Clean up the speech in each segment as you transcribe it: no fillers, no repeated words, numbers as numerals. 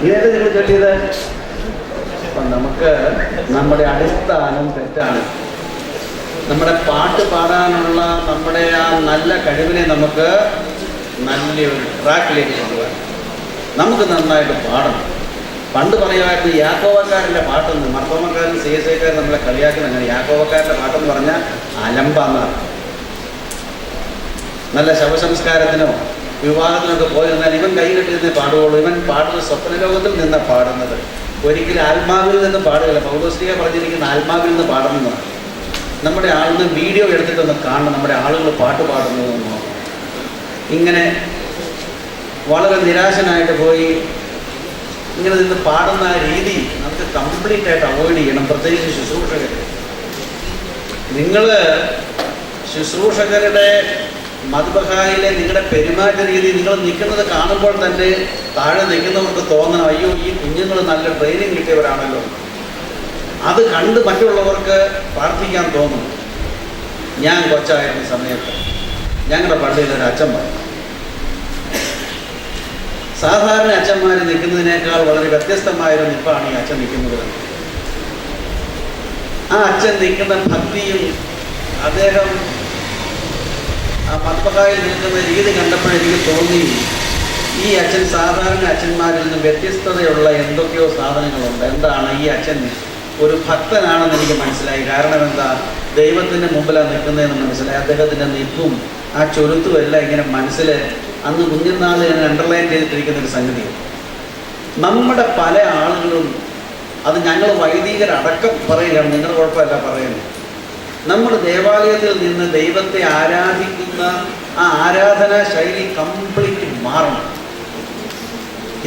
ഇങ്ങനെയല്ലേ നിങ്ങൾ ചൊല്ലിയത്? അപ്പം നമുക്ക് നമ്മുടെ അടിസ്ഥാനം തെറ്റാണ്. നമ്മുടെ പാട്ട് പാടാനുള്ള നമ്മുടെ ആ നല്ല കഴിവിനെ നമുക്ക് നല്ലൊരു ട്രാക്കിലേക്ക് കൊണ്ടുപോകാൻ നമുക്ക് നന്നായിട്ട് പാടണം. പണ്ട് പറയുമായിരുന്നു യാക്കോവക്കാരൻ്റെ പാട്ടെന്ന്. മർത്തോമക്കാരൻ CSIക്കാരൻ നമ്മളെ കളിയാക്കുന്ന അങ്ങനെ. യാക്കോവക്കാരൻ്റെ പാട്ടെന്ന് പറഞ്ഞാൽ അലമ്പാന്നാണ്. നല്ല ശവസംസ്കാരത്തിനോ വിവാഹത്തിനൊക്കെ പോയിരുന്നാൽ ഇവൻ കൈ കെട്ടിയിരുന്നേ പാടുകയുള്ളൂ. ഇവൻ പാടുന്ന സ്വപ്നലോകത്തിൽ നിന്നാണ് പാടുന്നത്, ഒരിക്കലും ആത്മാവിൽ നിന്ന് പാടുകയില്ല. പൗലോസ്ലീഹ പറഞ്ഞിരിക്കുന്ന ആത്മാവിൽ നിന്ന് പാടുന്നതാണ്. നമ്മുടെ ആളിന്ന് വീഡിയോ എടുത്തിട്ടൊന്ന് കാണണം, നമ്മുടെ ആളുകൾ പാട്ട് പാടുന്നതെന്നോ. ഇങ്ങനെ വളരെ നിരാശനായിട്ട് പോയി ഇങ്ങനെ നിന്ന് പാടുന്ന ആ രീതി നമുക്ക് കംപ്ലീറ്റ് ആയിട്ട് അവോയ്ഡ് ചെയ്യണം. പ്രത്യേകിച്ച് ശുശ്രൂഷകർ. നിങ്ങൾ ശുശ്രൂഷകരുടെ മദ്ബഹായിലെ നിങ്ങളുടെ പെരുമാറ്റ രീതി, നിങ്ങൾ നിൽക്കുന്നത് കാണുമ്പോൾ തന്നെ താഴെ നിൽക്കുന്നവർക്ക് തോന്നണം, അയ്യോ ഈ കുഞ്ഞുങ്ങൾ നല്ല ട്രെയിനിങ് കിട്ടിയവരാണല്ലോ. അത് കണ്ട് മറ്റുള്ളവർക്ക് പ്രാർത്ഥിക്കാൻ തോന്നും. ഞാൻ കൊച്ചായിരുന്ന സമയത്ത് ഞങ്ങളുടെ പള്ളിയിൽ ഒരു അച്ഛൻ പറഞ്ഞു, സാധാരണ അച്ഛന്മാർ നിൽക്കുന്നതിനേക്കാൾ വളരെ വ്യത്യസ്തമായൊരു നിൽപ്പാണ് ഈ അച്ഛൻ നിൽക്കുന്നത്. ആ അച്ഛൻ നിൽക്കുന്ന ഭക്തിയും അദ്ദേഹം ആ മദ്ബഹായിൽ നിൽക്കുന്ന രീതി കണ്ടപ്പോഴെനിക്ക് തോന്നി, ഈ അച്ഛൻ സാധാരണ അച്ഛന്മാരിൽ നിന്ന് വ്യത്യസ്തതയുള്ള എന്തൊക്കെയോ സാധനങ്ങളുണ്ട്. എന്താണ്? ഈ അച്ഛൻ ഒരു ഭക്തനാണെന്ന് എനിക്ക് മനസ്സിലായി. കാരണം എന്താ? ദൈവത്തിൻ്റെ മുമ്പിലാണ് നിൽക്കുന്നതെന്ന് മനസ്സിലായി. അദ്ദേഹത്തിൻ്റെ നിൽപ്പും ആ ചൊരുത്തും എല്ലാം ഇങ്ങനെ മനസ്സിൽ അന്ന് കുഞ്ഞുനാൾ ഞാൻ അണ്ടർലൈൻ ചെയ്തിട്ടിരിക്കുന്ന ഒരു സംഗതിയാണ്. നമ്മുടെ പല ആളുകളും, അത് ഞങ്ങൾ വൈദികരടക്കം പറയുകയാണ്, നിങ്ങളുടെ കുഴപ്പമല്ല പറയുന്നത്, നമ്മൾ ദേവാലയത്തിൽ നിന്ന് ദൈവത്തെ ആരാധിക്കുന്ന ആ ആരാധനാ ശൈലി കംപ്ലീറ്റ് മാറണം.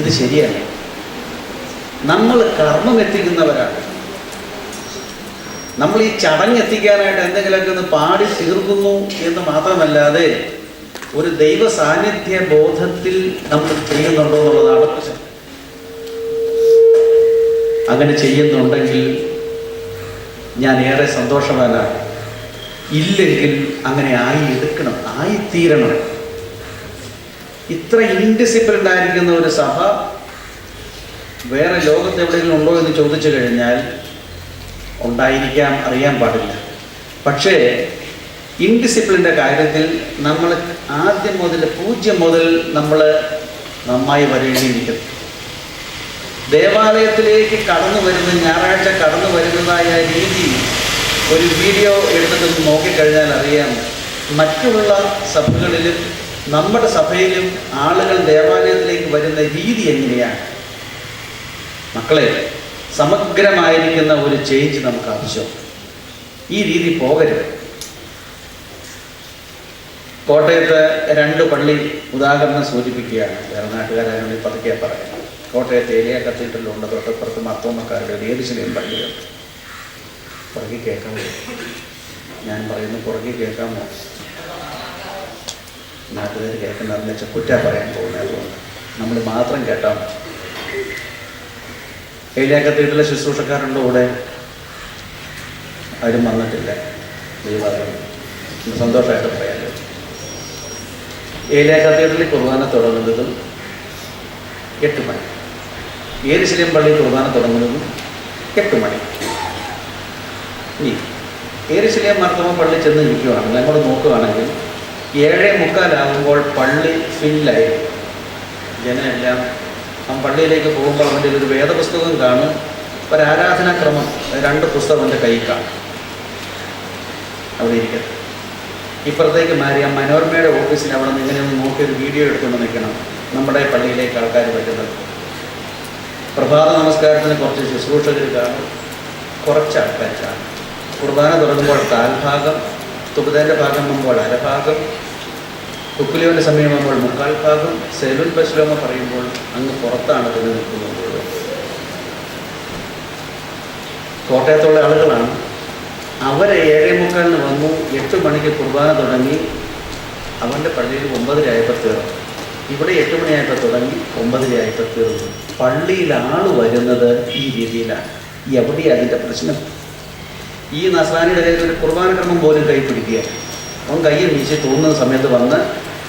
ഇത് ശരിയല്ല. നമ്മൾ കർമ്മം എത്തിക്കുന്നവരാണ്. നമ്മൾ ഈ ചടങ്ങെത്തിക്കാനായിട്ട് എന്തെങ്കിലുമൊക്കെ ഒന്ന് പാടി തീർക്കുന്നു എന്ന് മാത്രമല്ലാതെ ഒരു ദൈവ സാന്നിധ്യ ബോധത്തിൽ നമ്മൾ ചെയ്യുന്നുണ്ടോ എന്നുള്ളതാണ് പ്രശ്നം. അങ്ങനെ ചെയ്യുന്നുണ്ടെങ്കിൽ ഞാൻ ഏറെ സന്തോഷവാനാണ്. ഇല്ലെങ്കിൽ അങ്ങനെ എടുക്കണം, ആയിത്തീരണം. ഇത്ര ഇൻഡിസിപ്ലിൻഡ് ആയിരിക്കുന്ന ഒരു സഭ വേറെ ലോകത്ത് എവിടെയെങ്കിലും ഉണ്ടോ എന്ന് ചോദിച്ചു കഴിഞ്ഞാൽ ഉണ്ടായിരിക്കാം, അറിയാൻ പാടില്ല. പക്ഷേ ഇൻഡിസിപ്ലിൻ്റെ കാര്യത്തിൽ നമ്മൾ ആദ്യം മുതൽ 0 മുതൽ നമ്മൾ നന്നായി വരേണ്ടിയിരിക്കുന്നു. ദേവാലയത്തിലേക്ക് കടന്നു വരുന്ന ഞായറാഴ്ച കടന്നു വരുന്നതായ രീതി ഒരു വീഡിയോ എടുത്തിട്ട് നോക്കിക്കഴിഞ്ഞാൽ അറിയാം. മറ്റുള്ള സഭകളിലും നമ്മുടെ സഭയിലും ആളുകൾ ദേവാലയത്തിലേക്ക് വരുന്ന രീതി എങ്ങനെയാണ്? മക്കളെ, സമഗ്രമായിരിക്കുന്ന ഒരു ചേഞ്ച് നമുക്ക് ആവശ്യം. ഈ രീതി പോകരുത്. കോട്ടയത്ത് 2 പള്ളി ഉദാഹരണം സൂചിപ്പിക്കുകയാണ്. വേറെ നാട്ടുകാരായ പതുക്കെ പറയാം. കോട്ടയത്ത് ഏരിയ കത്തീഡ്രലുണ്ട്, തൊട്ടപ്പുറത്ത് മർത്തോമക്കാരുടെ ഒരു യെരുശലേം പള്ളിയുണ്ട്. പുറകെ കേൾക്കാമോ? ഞാൻ പറയുന്നു, പുറകെ കേൾക്കാമോ? നാട്ടുകാർ കേൾക്കുന്നതെന്ന് വെച്ചാൽ കുറ്റ പറയാൻ പോകുന്നത്. അതുകൊണ്ട് നമ്മൾ മാത്രം കേട്ടാൽ മതി. ഏരിയ കത്തീഡ്രലിലെ ശുശ്രൂഷക്കാരുണ്ട് കൂടെ, ആരും വന്നിട്ടില്ല. ദൈവം സന്തോഷമായിട്ട് പറയാമല്ലോ. ഏലിയ കത്തീഡ്രലിൽ കുർബാന തുടങ്ങുന്നതും 8 മണി. യെരുശലേം പള്ളി കുർബാന തുടങ്ങുന്നതും 8 മണി. ഇനി യെരുശലേം മാർത്തോമ പള്ളി ചെന്ന് ഇരിക്കുകയാണെങ്കിൽ, അങ്ങോട്ട് നോക്കുകയാണെങ്കിൽ 7:45 പള്ളി ഫില്ലായിരിക്കും. ജനമെല്ലാം ആ പള്ളിയിലേക്ക് പോകുമ്പോൾ അവൻ്റെ ഒരു വേദപുസ്തകം കാണും, ഒരു ആരാധനാക്രമം, 2 പുസ്തകം അവൻ്റെ കയ്യിൽ കാണും. അവിടെ ഇരിക്കട്ടെ. ഇപ്പുറത്തേക്ക് മാറി ആ മനോരമയുടെ ഓഫീസിൽ അവിടെ നിന്ന് ഇങ്ങനെ ഒന്ന് നോക്കി ഒരു വീഡിയോ എടുത്തുകൊണ്ട് നിൽക്കണം. നമ്മുടെ പള്ളിയിലേക്ക് ആൾക്കാർ വരുന്നത് പ്രഭാത നമസ്കാരത്തിന് കുറച്ച് ശുശ്രൂഷകർ കാണും, കുറച്ച് ആൾക്കാർ കാണും. കുർബാന തുടങ്ങുമ്പോൾ കാൽഭാഗം, തുബുദേൻ്റെ ഭാഗം മുമ്പോൾ അരഭാഗം, കുക്കുലിയോൻ്റെ സമയമാകുമ്പോൾ 3/4 ഭാഗം, സെലുൽ ബസ്ലോമ പറയുമ്പോൾ അങ്ങ് പുറത്താണ് തന്നെ നിൽക്കുന്നത്. കോട്ടയത്തുള്ള ആളുകളാണ്. അവരെ 7:45 വന്നു, 8 മണിക്ക് കുർബാന തുടങ്ങി. അവൻ്റെ പള്ളിയിൽ 9:30 തീർന്നു. ഇവിടെ 8 മണിയായപ്പോൾ തുടങ്ങി, 9:30 തീർന്നു. പള്ളിയിൽ ആൾ വരുന്നത് ഈ രീതിയിലാണ്. എവിടെയാണ് അതിൻ്റെ പ്രശ്നം? ഈ നസ്രാനിയുടെ കയ്യിൽ ഒരു കുർബാന ക്രമം പോലും കൈ പിടിക്കുക. അവൻ കയ്യിൽ വീശി തോന്നുന്ന സമയത്ത് വന്ന്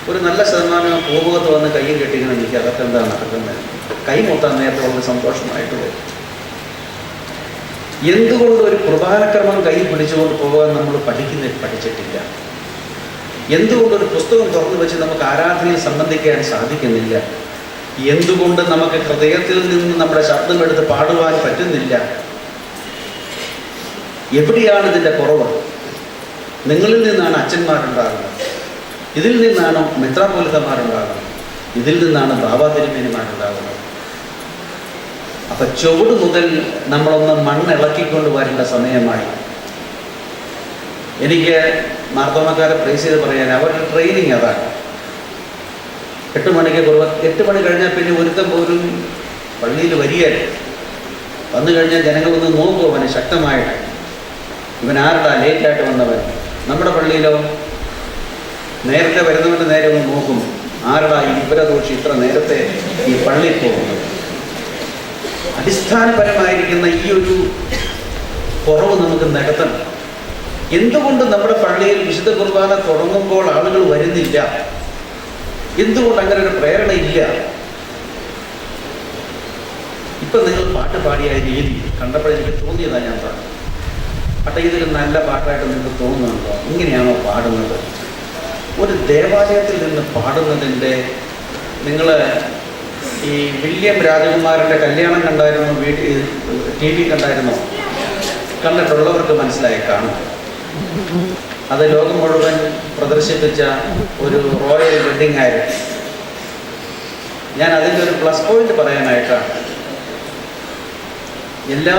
ഒരു നല്ല ശതമാനം പൂമുഖത്ത് വന്ന് കയ്യും കെട്ടിങ്ങനെ നിൽക്കുക. അതൊക്കെ എന്താണ് നടക്കുന്നത്? കൈ മൂത്താൻ നേരത്തെ വളരെ സന്തോഷമായിട്ട് വരും. എന്തുകൊണ്ട് ഒരു കുർബാനക്രമം കൈ പിടിച്ചുകൊണ്ട് പോകാൻ നമ്മൾ പഠിച്ചിട്ടില്ല? എന്തുകൊണ്ടൊരു പുസ്തകം തുറന്നു വെച്ച് നമുക്ക് ആരാധനയിൽ സംബന്ധിക്കാൻ സാധിക്കുന്നില്ല? എന്തുകൊണ്ട് നമുക്ക് ഹൃദയത്തിൽ നിന്ന് നമ്മുടെ ശബ്ദം എടുത്ത് പാടുവാൻ പറ്റുന്നില്ല? എവിടെയാണ് ഇതിൻ്റെ കുറവ്? നിങ്ങളിൽ നിന്നാണ് അച്ഛന്മാരുണ്ടാകുന്നത്, ഇതിൽ നിന്നാണ് മെത്രാപ്പൊലീത്തമാരുണ്ടാകുന്നത്, ഇതിൽ നിന്നാണ് ബാബാ തിരുമേനിമാരുണ്ടാകുന്നത്. അപ്പം ചുവട് മുതൽ നമ്മളൊന്ന് മണ്ണിളക്കിക്കൊണ്ട് വരേണ്ട സമയമായി. എനിക്ക് മാർത്തോമക്കാരെ പ്രൈസ് ചെയ്ത് പറയാൻ അവരുടെ ട്രെയിനിങ് അതാണ്. 8 മണിക്ക് 8 മണി കഴിഞ്ഞാൽ പിന്നെ ഒരുത്തം പോലും പള്ളിയിൽ വരികയല്ല. വന്നു കഴിഞ്ഞാൽ ജനങ്ങളൊന്ന് നോക്കും അവന് ശക്തമായിട്ട്, ഇവൻ ആരുടെ ലേറ്റായിട്ട് വന്നവൻ. നമ്മുടെ പള്ളിയിലോ നേരത്തെ വരുന്നവൻ്റെ നേരെ ഒന്ന് നോക്കും, ആരുടെ ഇവരദോഷി ഇത്ര നേരത്തെ ഈ പള്ളിയിൽ പോകുന്നത്. അടിസ്ഥാനപരമായിരിക്കുന്ന ഈ ഒരു കുറവ് നമുക്ക് നികത്തണം. എന്തുകൊണ്ട് നമ്മുടെ പള്ളിയിൽ വിശുദ്ധ കുർബാന തുടങ്ങുമ്പോൾ ആളുകൾ വരുന്നില്ല? എന്തുകൊണ്ട് അങ്ങനെ ഒരു പ്രേരണയില്ല? ഇപ്പം നിങ്ങൾ പാട്ട് പാടിയ രീതി കണ്ടപ്പോൾ എനിക്ക് തോന്നിയതാണ് ഞാൻ പറഞ്ഞു. പക്ഷേ ഇതൊരു നല്ല പാട്ടായിട്ട് നിങ്ങൾക്ക് തോന്നുന്നുണ്ടോ? ഇങ്ങനെയാണോ പാടുന്നത്? ഒരു ദേവാലയത്തിൽ നിന്ന് പാടുന്നതിൻ്റെ, നിങ്ങൾ ഈ വില്യം രാജകുമാരൻ്റെ കല്യാണം കണ്ടായിരുന്നോ? TV കണ്ടായിരുന്നോ? കണ്ടിട്ടുള്ളവർക്ക് മനസ്സിലായി കാണും. അത് ലോകം മുഴുവൻ പ്രദർശിപ്പിച്ച ഒരു റോയൽ വെഡ്ഡിങ് ആയിരുന്നു. ഞാൻ അതിൻ്റെ ഒരു പ്ലസ് പോയിന്റ് പറയാനായിട്ടാണ്. എല്ലാ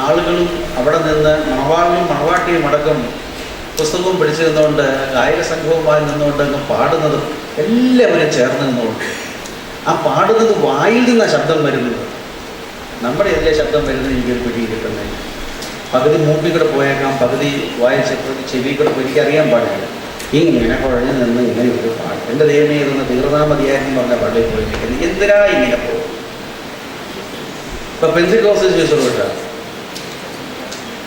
ആളുകളും അവിടെ നിന്ന് മണവാളിനും മണവാട്ടിയും അടക്കം പുസ്തകവും പിടിച്ചു നിന്നുകൊണ്ട് ഗായക സംഘവുമായി നിന്നുകൊണ്ട് അങ്ങ് പാടുന്നതും എല്ലാവരും ചേർന്ന് നിന്നുകൊണ്ട് ആ പാടുന്നത് വായിൽ നിന്നാണ് ശബ്ദം വരുന്നത്. നമ്മുടെ എല്ലാ ശബ്ദം വരുന്നത് എനിക്ക് പിടി കിട്ടുന്നത്. പകുതി മൂപ്പിൽ കൂടെ പോയേക്കാം, പകുതി ചെവി കൂടെ പോയി. എനിക്കറിയാൻ പാടില്ല. ഇങ്ങനെ കുഴഞ്ഞു നിന്ന് ഇങ്ങനെ ഒരു പാട്ട്. എൻ്റെ ദൈവമേ ഇതൊന്ന് തീർന്നാൽ മതിയായിരുന്നു പറഞ്ഞ പള്ളിയിൽ പോയിരിക്കുന്നത്. എന്തിനാ ഇങ്ങനെ പോകും? ഇപ്പം പെന്തിക്കോസ്ത് ശുശ്രൂഷ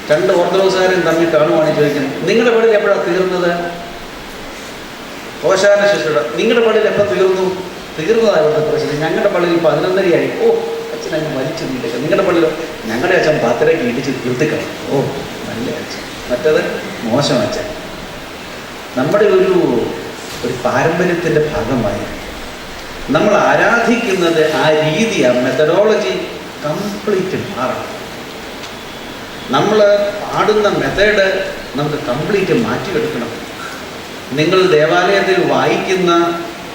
2 ഓർത്തഡോക്സുകാരും തമ്മിൽ കാണുവാണെങ്കിൽ ചോദിക്കുന്നത്, നിങ്ങളുടെ പള്ളിയിൽ എപ്പോഴാണ് തീർന്നത്? ഓശാന ശുശ്രൂഷ നിങ്ങളുടെ പള്ളിയിൽ എപ്പോൾ തീർന്നു? തീർന്നതാണ് ഇവിടുത്തെ പ്രശ്നം. ഞങ്ങളുടെ പള്ളിയിൽ 11:30 ഓ അച്ഛനങ്ങ് വലിച്ചു നീട്ടേക്കാം. നിങ്ങളുടെ പള്ളിയിലോ? ഞങ്ങളുടെ അച്ഛൻ 10:30 ഇടിച്ച് തീർത്തിക്കണം. ഓ നല്ല അച്ഛൻ. മറ്റത് മോശം അച്ഛൻ. നമ്മുടെ ഒരു പാരമ്പര്യത്തിൻ്റെ ഭാഗമായി നമ്മൾ ആരാധിക്കുന്നത് ആ രീതി, ആ മെത്തഡോളജി കംപ്ലീറ്റ് മാറണം. നമ്മൾ പാടുന്ന മെത്തേഡ് നമുക്ക് കംപ്ലീറ്റ് മാറ്റിയെടുക്കണം. നിങ്ങൾ ദേവാലയത്തിൽ വായിക്കുന്ന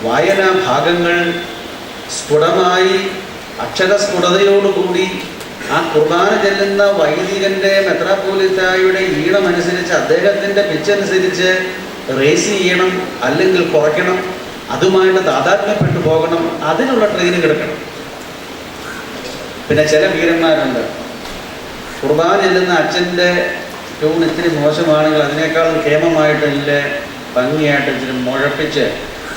വായനാ ഭാഗങ്ങൾ സ്ഫുടമായി അക്ഷരസ്ഫുടതയോടുകൂടി ആ കുർബാന ചെല്ലുന്ന വൈദികൻ്റെ മെത്രാപ്പോലീത്തായുടെ ഈണമനുസരിച്ച് അദ്ദേഹത്തിൻ്റെ പിച്ചനുസരിച്ച് റേസ് ചെയ്യണം, അല്ലെങ്കിൽ കുറയ്ക്കണം, അതുമായിട്ട് താതാത്മ്യപ്പെട്ടു പോകണം. അതിനുള്ള ട്രെയിനിങ് എടുക്കണം. പിന്നെ ചില വീരന്മാരുണ്ട്, കുർബാന ചെല്ലുന്ന അച്ഛൻ്റെ ട്യൂൺ ഇത്തിരി മോശമാണെങ്കിൽ അതിനേക്കാളും ക്ഷേമമായിട്ടില്ല ഭംഗിയായിട്ട് ഇച്ചിരി മുഴപ്പിച്ച്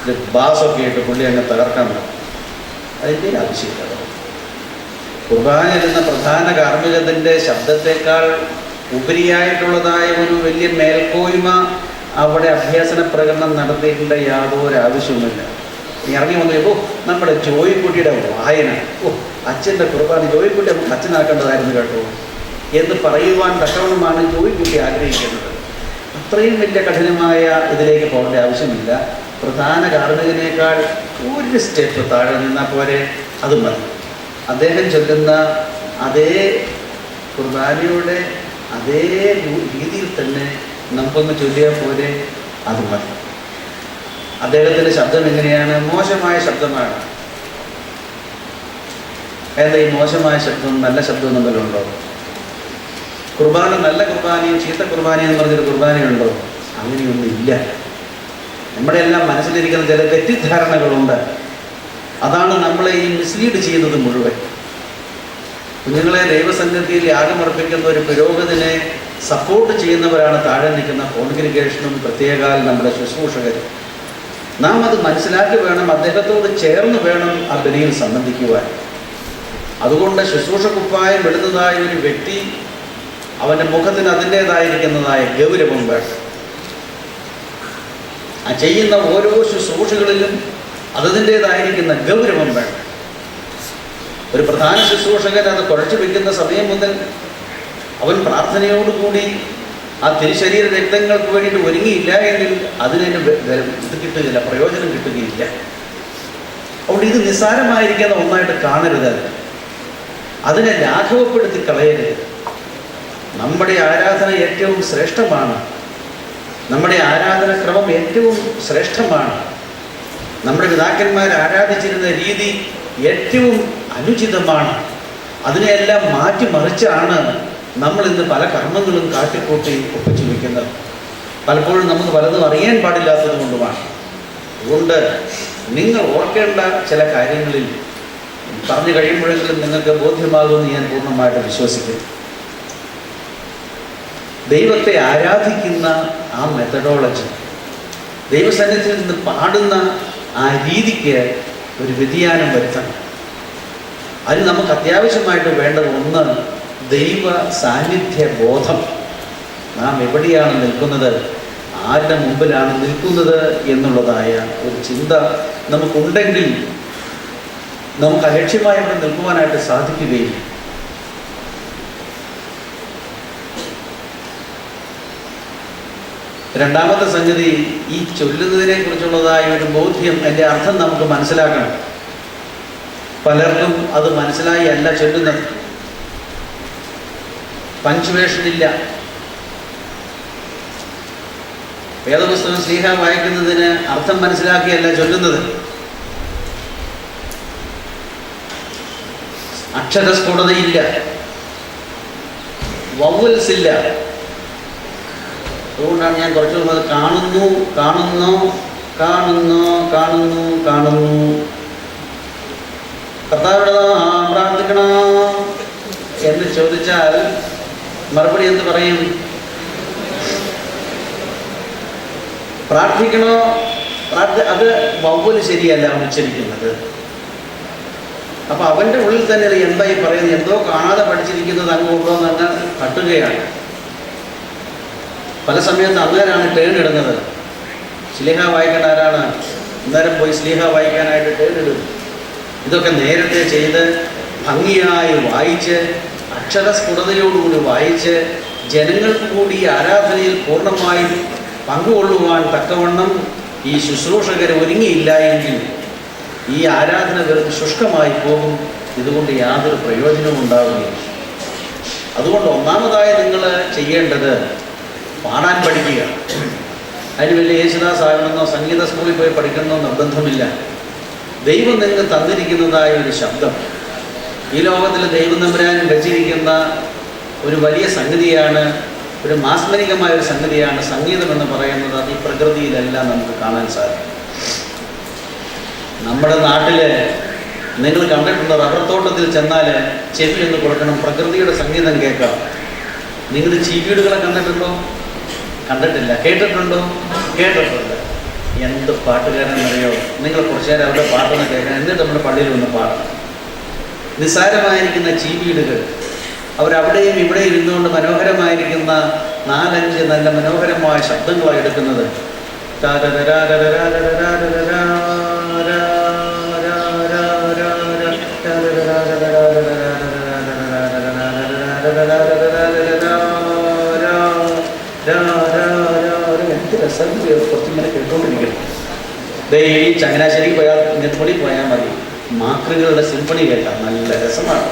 ഇത് ബാസൊക്കെ ആയിട്ട് പുള്ളി അങ്ങ് തകർക്കാൻ പറ്റും. അതിൻ്റെ ആവശ്യമില്ല. കുർബാന ചെല്ലുന്ന പ്രധാന കാർമ്മികത്തിൻ്റെ ശബ്ദത്തെക്കാൾ ഉപരിയായിട്ടുള്ളതായ ഒരു വലിയ മേൽക്കോയ്മ അവിടെ അഭ്യസന പ്രകടനം നടത്തിയിട്ടുള്ള യാതൊരു ആവശ്യവുമില്ല. നീ ഇറങ്ങി വന്നു, നമ്മുടെ ജോയിക്കുട്ടിയുടെ വായന, അച്ഛൻ്റെ കുർബാന ജോയിക്കുട്ടി നമുക്ക് അച്ഛനാക്കേണ്ടതായിരുന്നു കേട്ടോ എന്ന് പറയുവാൻ തക്കവണ്ണമാണ് ജോയിക്കുട്ടി ആഗ്രഹിക്കുന്നത്. അത്രയും വലിയ കഠിനമായ ഇതിലേക്ക് പോകേണ്ട ആവശ്യമില്ല. പ്രധാന കാർമ്മികനേക്കാൾ ഒരു സ്റ്റെപ്പ് താഴെ നിന്നാൽ പോരെ, അത് മതി. അദ്ദേഹം ചൊല്ലുന്ന അതേ കുർബാനയുടെ അതേ രീതിയിൽ തന്നെ നമുക്കൊന്ന് ചൊല്ലിയാൽ പോരെ, അത് മതി. അദ്ദേഹത്തിൻ്റെ ശബ്ദം എങ്ങനെയാണ്? മോശമായ ശബ്ദമാണ്. എന്താ ഈ മോശമായ ശബ്ദം നല്ല ശബ്ദം തമ്മിലുണ്ടോ? കുർബാന നല്ല കുർബാനയും ചീത്ത കുർബാനയും എന്ന് പറഞ്ഞൊരു കുർബാനയുണ്ടോ? അങ്ങനെയൊന്നും ഇല്ല. നമ്മുടെ എല്ലാം മനസ്സിലിരിക്കുന്ന ചില തെറ്റിദ്ധാരണകളുണ്ട്. അതാണ് നമ്മളെ ഈ മിസ്ലീഡ് ചെയ്യുന്നത് മുഴുവൻ. കുഞ്ഞുങ്ങളെ ദൈവസന്നിധിയിൽ യാഗമർപ്പിക്കുന്ന ഒരു പുരോഗതിനെ സപ്പോർട്ട് ചെയ്യുന്നവരാണ് താഴെ നിൽക്കുന്ന കോൺഗ്രിഗേഷനും പ്രത്യേകാൽ നമ്മുടെ ശുശ്രൂഷകരും. നാം അത് മനസ്സിലാക്കി വേണം, അദ്ദേഹത്തോട് ചേർന്ന് വേണം ആ ബലിയിൽ സംബന്ധിക്കുവാൻ. അതുകൊണ്ട് ശുശ്രൂഷ കുപ്പായം വിടുന്നതായ ഒരു വ്യക്തി അവൻ്റെ മുഖത്തിന് അതിൻ്റേതായിരിക്കുന്നതായ ഗൗരവം വേണം. ആ ചെയ്യുന്ന ഓരോ ശുശ്രൂഷകളിലും അതിൻ്റേതായിരിക്കുന്ന ഗൗരവം വേണം. ഒരു പ്രധാന ശുശ്രൂഷകൻ അത് കുഴച്ചു വയ്ക്കുന്ന സമയം മുതൽ അവൻ പ്രാർത്ഥനയോടുകൂടി ആ തിരുശരീര രക്തങ്ങൾക്ക് വേണ്ടിയിട്ട് ഒരുങ്ങിയില്ല എങ്കിൽ അതിന് ഇത് കിട്ടുകയില്ല, പ്രയോജനം കിട്ടുകയില്ല. അതുകൊണ്ട് ഇത് നിസ്സാരമായിരിക്കുന്ന ഒന്നായിട്ട് കാണരുത്, അതിനെ ലാഘവപ്പെടുത്തി കളയരുത്. നമ്മുടെ ആരാധന ഏറ്റവും ശ്രേഷ്ഠമാണ്, നമ്മുടെ ആരാധനക്രമം ഏറ്റവും ശ്രേഷ്ഠമാണ്. നമ്മുടെ പിതാക്കന്മാർ ആരാധിച്ചിരുന്ന രീതി ഏറ്റവും അനുചിതമാണ്. അതിനെയെല്ലാം മാറ്റിമറിച്ചാണ് നമ്മൾ ഇന്ന് പല കർമ്മങ്ങളും കാട്ടിക്കൂട്ടി ഒപ്പിച്ചു വയ്ക്കുന്നത്. പലപ്പോഴും നമുക്ക് പലതും അറിയാൻ പാടില്ലാത്തത് കൊണ്ടുമാണ്. അതുകൊണ്ട് നിങ്ങൾ ഓർക്കേണ്ട ചില കാര്യങ്ങളിൽ പറഞ്ഞു കഴിയുമ്പോഴെങ്കിലും നിങ്ങൾക്ക് ബോധ്യമാകുമെന്ന് ഞാൻ പൂർണ്ണമായിട്ട് വിശ്വസിക്കുന്നു. ദൈവത്തെ ആരാധിക്കുന്ന ആ മെത്തഡോളജി, ദൈവസന്നിധിയിൽ നിന്ന് പാടുന്ന ആ രീതിക്ക് ഒരു വ്യതിയാനം വരുത്തണം. അതിന് നമുക്ക് അത്യാവശ്യമായിട്ട് വേണ്ടത് ഒന്ന്, ദൈവ സാന്നിധ്യ ബോധം. നാം എവിടെയാണ് നിൽക്കുന്നത്, ആരുടെ മുമ്പിലാണ് നിൽക്കുന്നത് എന്നുള്ളതായ ഒരു ചിന്ത നമുക്കുണ്ടെങ്കിൽ നമുക്ക് അലക്ഷ്യമായി അവിടെ നിൽക്കുവാനായിട്ട് സാധിക്കുകയില്ല. രണ്ടാമത്തെ സംഗതി, ഈ ചൊല്ലുന്നതിനെ കുറിച്ചുള്ളതായ ഒരു ബോധ്യം, അതിൻ്റെ അർത്ഥം നമുക്ക് മനസ്സിലാക്കണം. പലർക്കും അത് മനസ്സിലായി അല്ല ചൊല്ലുന്നത്. പഞ്ച്വേഷൻ ഇല്ല. വേദപുസ്തകം ശ്ലീഹ വായിക്കുന്നതിന് അർത്ഥം മനസ്സിലാക്കിയല്ല ചൊല്ലുന്നത്. അക്ഷരസ്ഫുടതയില്ല, വവ്വൽസ് ഇല്ല. അതുകൊണ്ടാണ് ഞാൻ കുറച്ചു മുമ്പ് കാണുന്നു കാണുന്നു കാണുന്നു കാണുന്നു കാണുന്നു കർത്താവിനോട് പ്രാർത്ഥിക്കണോ എന്ന് ചോദിച്ചാൽ മറുപടി എന്ത് പറയും? പ്രാർത്ഥിക്കണോ? അത് വവ്വൽ ശരിയല്ല അവൻ ഉച്ചരിക്കുന്നത്. അപ്പൊ അവന്റെ ഉള്ളിൽ തന്നെ എന്തായി പറയുന്നത്, എന്തോ കാണാതെ പഠിച്ചിരിക്കുന്നത് അങ്ങ് കൊണ്ടുവന്ന് അങ്ങ് തട്ടുകയാണ്. പല സമയത്ത് അന്നേരമാണ് ടേൺ ഇടുന്നത്. ശ്ലീഹ വായിക്കേണ്ട ആരാണ്? അന്നേരം പോയി ശ്ലീഹ വായിക്കാനായിട്ട് ടേൺ ഇടും. ഇതൊക്കെ നേരത്തെ ചെയ്ത് ഭംഗിയായി വായിച്ച് അക്ഷരസ്ഫുടതയോടുകൂടി വായിച്ച് ജനങ്ങൾക്ക് കൂടി ആരാധനയിൽ പൂർണ്ണമായും പങ്കുകൊള്ളുവാൻ തക്കവണ്ണം ഈ ശുശ്രൂഷകർ ഒരുങ്ങിയില്ല എങ്കിൽ ഈ ആരാധന വെറും ശുഷ്കമായി പോകും. ഇതുകൊണ്ട് യാതൊരു പ്രയോജനവും ഉണ്ടാവുകയില്ല. അതുകൊണ്ട് ഒന്നാമതായി നിങ്ങൾ ചെയ്യേണ്ടത് പാടാൻ പഠിക്കുക. അതിന് വലിയ യേശുദാസ് ആകണമെന്നോ സംഗീത സ്കൂളിൽ പോയി പഠിക്കണമെന്നോ നിർബന്ധമില്ല. ദൈവം നിങ്ങൾക്ക് തന്നിരിക്കുന്നതായ ഒരു ശബ്ദം, ഈ ലോകത്തിൽ ദൈവം തമ്പുരാൻ വെച്ചിരിക്കുന്ന ഒരു വലിയ സംഗതിയാണ്, ഒരു മാസ്മരികമായ ഒരു സംഗതിയാണ് സംഗീതം എന്ന് പറയുന്നത്. അത് ഈ പ്രകൃതിയിലെല്ലാം നമുക്ക് കാണാൻ സാധിക്കും. നമ്മുടെ നാട്ടിൽ നിങ്ങൾ കണ്ടിട്ടുണ്ടോ, റബ്ബർ തോട്ടത്തിൽ ചെന്നാൽ ചെവി ഒന്ന് കൊടുക്കണം, പ്രകൃതിയുടെ സംഗീതം കേൾക്കാം. നിങ്ങൾ ചീവീടുകളെ കണ്ടിട്ടുണ്ടോ? കണ്ടിട്ടില്ല. കേട്ടിട്ടുണ്ടോ? കേട്ടിട്ടുണ്ട്. എന്ത് പാട്ടുകാരെന്നറിയോ? നിങ്ങൾ കുറച്ചു നേരം അവരുടെ പാട്ടൊന്ന് കേൾക്കണം, എന്നിട്ട് നമ്മുടെ പള്ളിയിൽ ഒന്ന് പാടണം. നിസ്സാരമായിരിക്കുന്ന ചീവീടുകൾ അവരവിടെയും ഇവിടെയും ഇരുന്നുകൊണ്ട് മനോഹരമായിരിക്കുന്ന 4-5 നല്ല മനോഹരമായ ശബ്ദങ്ങളാണ് എടുക്കുന്നത്. എന്ത് രസം കുറച്ചിങ്ങനെ കേട്ടുകൊണ്ടിരിക്കണം. ഈ ചങ്ങനാശ്ശേരിക്ക് പോയാൽ നെൽപ്പടി പോയാൽ മതി, മാക്രികളുടെ സിംഫണി കേൾക്കാം, നല്ല രസമാണ്.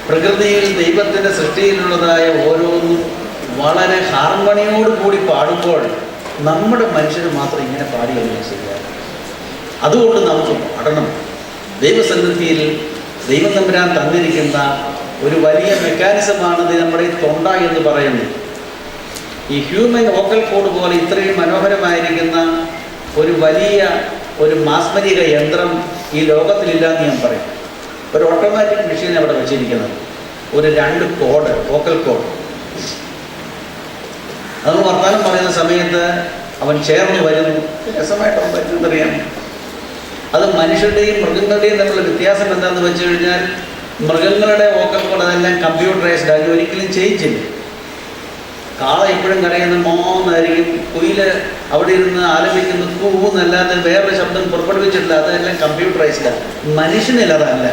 പ്രകൃതിയിൽ ദൈവത്തിൻ്റെ സൃഷ്ടിയിലുള്ളതായ ഓരോന്നും വളരെ ഹാർമണിയോട് കൂടി പാടുമ്പോൾ നമ്മുടെ മനുഷ്യന് മാത്രം ഇങ്ങനെ പാടിയെങ്ങനെ ശരിയാണ്. അതുകൊണ്ട് നമുക്ക് പാടണം. ദൈവസന്നിധിയിൽ ദൈവം തമ്പുരാൻ തന്നിരിക്കുന്ന ഒരു വലിയ മെക്കാനിസമാണിത് നമ്മുടെ ഈ തൊണ്ട എന്ന് പറയുന്നത്. ഈ ഹ്യൂമൻ വോക്കൽ കോഡ് പോലെ ഇത്രയും മനോഹരമായിരിക്കുന്ന ഒരു വലിയ ഒരു മാസ്മരിക യന്ത്രം ഈ ലോകത്തിലില്ലാന്ന് ഞാൻ പറയും. ഒരു ഓട്ടോമാറ്റിക് മെഷീൻ അവിടെ വെച്ചിരിക്കുന്നത്, ഒരു 2 കോഡ്, വോക്കൽ കോഡ്. അത് വർത്താനം പറയുന്ന സമയത്ത് അവൻ ചേർന്ന് വരുന്നു. രസമായിട്ട് പറ്റുന്നറിയാം. അത് മനുഷ്യരുടെയും മൃഗങ്ങളുടെയും തമ്മിലുള്ള വ്യത്യാസം എന്താണെന്ന് വെച്ച് കഴിഞ്ഞാൽ, മൃഗങ്ങളുടെ വോക്കൽ കോഡ് അതെല്ലാം കമ്പ്യൂട്ടറൈസ്ഡ്, അതിൽ ഒരിക്കലും ചേഞ്ച് ഇല്ല. കാള എപ്പോഴും കരയുന്ന മോന്നായിരിക്കും, കുയില് അവിടെ ഇരുന്ന് ആലപിക്കുന്ന കൂന്നല്ലാതെ വേറൊരു ശബ്ദം പുറപ്പെടുവിച്ചിട്ടില്ല. അതെല്ലാം കമ്പ്യൂട്ടറൈസ്ഡാണ്. മനുഷ്യനിൽ അതല്ല.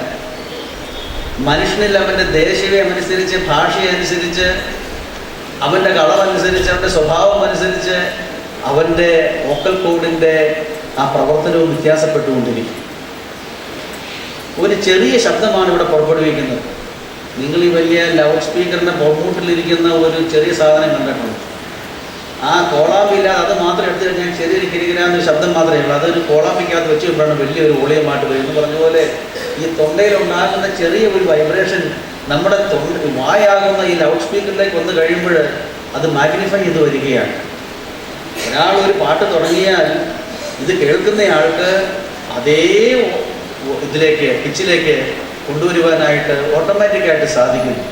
മനുഷ്യനിൽ അവൻ്റെ ദേശീയമനുസരിച്ച്, ഭാഷയനുസരിച്ച്, അവൻ്റെ കളവനുസരിച്ച്, അവൻ്റെ സ്വഭാവം അനുസരിച്ച് അവൻ്റെ വോക്കൽ കോഡിൻ്റെ ആ പ്രവർത്തനവും വ്യത്യാസപ്പെട്ടുകൊണ്ടിരിക്കും. ഒരു ചെറിയ ശബ്ദമാണ് ഇവിടെ പുറപ്പെടുവിക്കുന്നത്. നിങ്ങൾ ഈ വലിയ ലൗഡ് സ്പീക്കറിൻ്റെ ബൊമ്മൂട്ടിലിരിക്കുന്ന ഒരു ചെറിയ സാധനം കണ്ടിട്ടുണ്ട്. ആ കോളാമ്പില്ലാതെ അത് മാത്രം എടുത്തു കഴിഞ്ഞാൽ ചെറിയൊരു കിരികിരാന്നൊരു ശബ്ദം മാത്രമേ ഉള്ളൂ. അതൊരു കോളാമ്പിക്കകത്ത് വെച്ച് കൊണ്ടാണ് വലിയൊരു വോളിയമായിട്ട് വരുന്നത്. പറഞ്ഞ പോലെ ഈ തൊണ്ടയിലുണ്ടാകുന്ന ചെറിയ ഒരു വൈബ്രേഷൻ നമ്മുടെ വായാകുന്ന ഈ ലൗഡ് സ്പീക്കറിലേക്ക് വന്നു കഴിയുമ്പോൾ അത് മാഗ്നിഫൈ ചെയ്ത് വരികയാണ്. ഒരാളൊരു പാട്ട് തുടങ്ങിയാൽ ഇത് കേൾക്കുന്നയാൾക്ക് അതേ ഇതിലേക്ക്, പിച്ചിലേക്ക് കൊണ്ടുവരുവാനായിട്ട് ഓട്ടോമാറ്റിക്കായിട്ട് സാധിക്കുന്നു.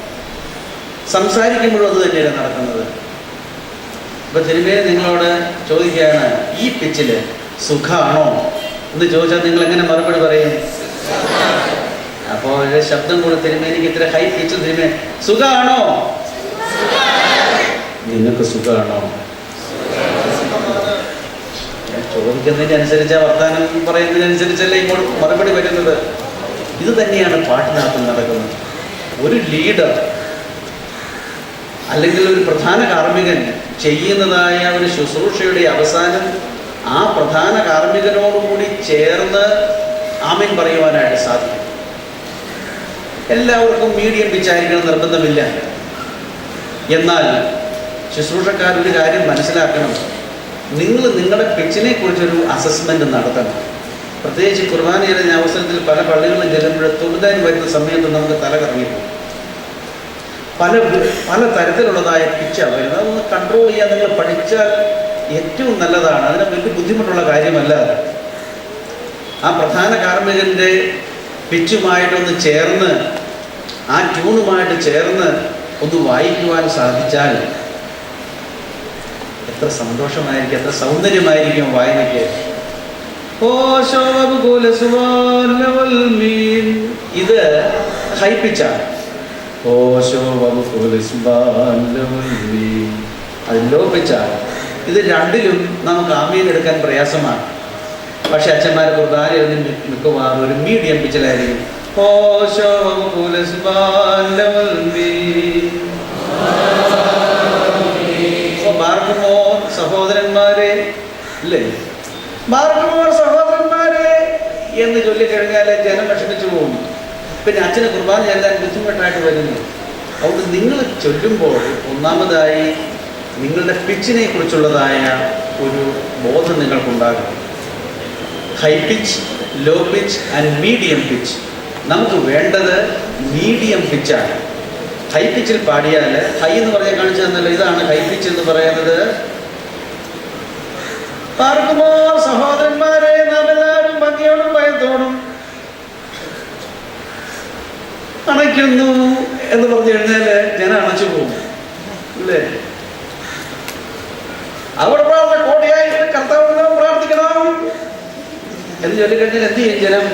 സംസാരിക്കുമ്പോഴും അത് തന്നെയാണ് നടക്കുന്നത്. ഇപ്പം തിരുമേനി നിങ്ങളോട് ചോദിക്കുകയാണ്, ഈ പിച്ചിൽ സുഖമാണോ എന്ന് ചോദിച്ചാൽ നിങ്ങൾ എങ്ങനെ മറുപടി പറയും? അപ്പോൾ ശബ്ദം കൂടെ തിരുമേനിക്ക് ഇത്ര ഹൈ പിച്ചിൽ തിരുമേനി സുഖമാണോ? നിങ്ങൾക്ക് സുഖമാണോ? ചോദിക്കുന്നതിൻ്റെ അനുസരിച്ച്, വർത്താനം പറയുന്നതിനനുസരിച്ചല്ലേ ഇപ്പോൾ മറുപടി വരുന്നത്. ഇത് തന്നെയാണ് പാട്ടിനകത്ത് നടക്കുന്നത്. ഒരു ലീഡർ അല്ലെങ്കിൽ ഒരു പ്രധാന കാർമ്മികൻ ചെയ്യുന്നതായ ഒരു ശുശ്രൂഷയുടെ അവസാനം ആ പ്രധാന കാർമ്മികനോടുകൂടി ചേർന്ന് ആമീൻ പറയുവാനായിട്ട് സാധിക്കും. എല്ലാവർക്കും മീഡിയം പിച്ചായിരിക്കണം നിർബന്ധമില്ല. എന്നാൽ ശുശ്രൂഷക്കാരൊരു കാര്യം മനസ്സിലാക്കണം, നിങ്ങൾ നിങ്ങളുടെ പിച്ചിനെ കുറിച്ചൊരു അസസ്മെൻറ്റ് നടത്തണം. പ്രത്യേകിച്ച് കുർബാനയുടെ അവസരത്തിൽ പല പള്ളികളിലും ചെല്ലുമ്പോൾ തൊഴുതാൻ വരുന്ന സമയത്ത് നമുക്ക് തല കറങ്ങിപ്പോകും. പല തരത്തിലുള്ളതായ പിച്ചാണ് വരുന്നത്. അതൊന്ന് കൺട്രോൾ ചെയ്യാൻ നിങ്ങൾ പഠിച്ചാൽ ഏറ്റവും നല്ലതാണ്. അതിന് വലിയ ബുദ്ധിമുട്ടുള്ള കാര്യമല്ല. ആ പ്രധാന കാർമ്മികൻ്റെ പിച്ചുമായിട്ടൊന്ന് ചേർന്ന്, ആ ട്യൂണുമായിട്ട് ചേർന്ന് ഒന്ന് വായിക്കുവാൻ സാധിച്ചാൽ എത്ര സന്തോഷമായിരിക്കും, എത്ര സൗന്ദര്യമായിരിക്കും വായനയ്ക്ക്. ഇത് ഹൈ പിച്ചാണ്. അത് ലോ പിച്ചാണ്. ഇത് രണ്ടിലും നമുക്ക് ആമീൻ എടുക്കാൻ പ്രയാസമാണ്. പക്ഷെ അച്ഛന്മാർ കുർബാനയിൽ മിക്കവാറും ഒരു മീഡിയം പിച്ചിലായിരിക്കും. ബാർക്കുമോർ സഹോദരന്മാരെ, ഇല്ലേ, ബാർക്കുമോർ സഹോദരന്മാരെ എന്ന് ചൊല്ലിക്കഴിഞ്ഞാൽ ജനം വിഷമിച്ചു പോകും. പിന്നെ അച്ഛന് കുർബാന ചെല്ലാൻ ബുദ്ധിമുട്ടായിട്ട് വരുന്നു. അതുകൊണ്ട് നിങ്ങൾ ചൊല്ലുമ്പോൾ ഒന്നാമതായി നിങ്ങളുടെ പിച്ചിനെ കുറിച്ചുള്ളതായ ഒരു ബോധം നിങ്ങൾക്കുണ്ടാകും. High pitch, low pitch and medium pitch. നമുക്ക് വേണ്ടത് മീഡിയം പിച്ചാണ്. ഹൈ പിച്ചിൽ പാടിയാൽ, ഹൈ എന്ന് പറഞ്ഞാൽ കാണിച്ചു തന്നല്ലോ, ഇതാണ് ഹൈ പിച്ച് എന്ന് പറയുന്നത്. പാർക്കുമോ സഹോദരന്മാരെ, നാം എല്ലാവരും ഭംഗിയോടും ഭയത്തോടും അണയ്ക്കുന്നു എന്ന് പറഞ്ഞു കഴിഞ്ഞാൽ ജനം അണച്ചു പോകും, അല്ലേ? അവിടെ പ്രാർത്ഥന കോടിയായിട്ട് കർത്താവിനെ പ്രാർത്ഥിക്കണം എന്ന് ചൊല്ലിക്കഴിഞ്ഞാൽ എന്ത് ചെയ്യും ജനം?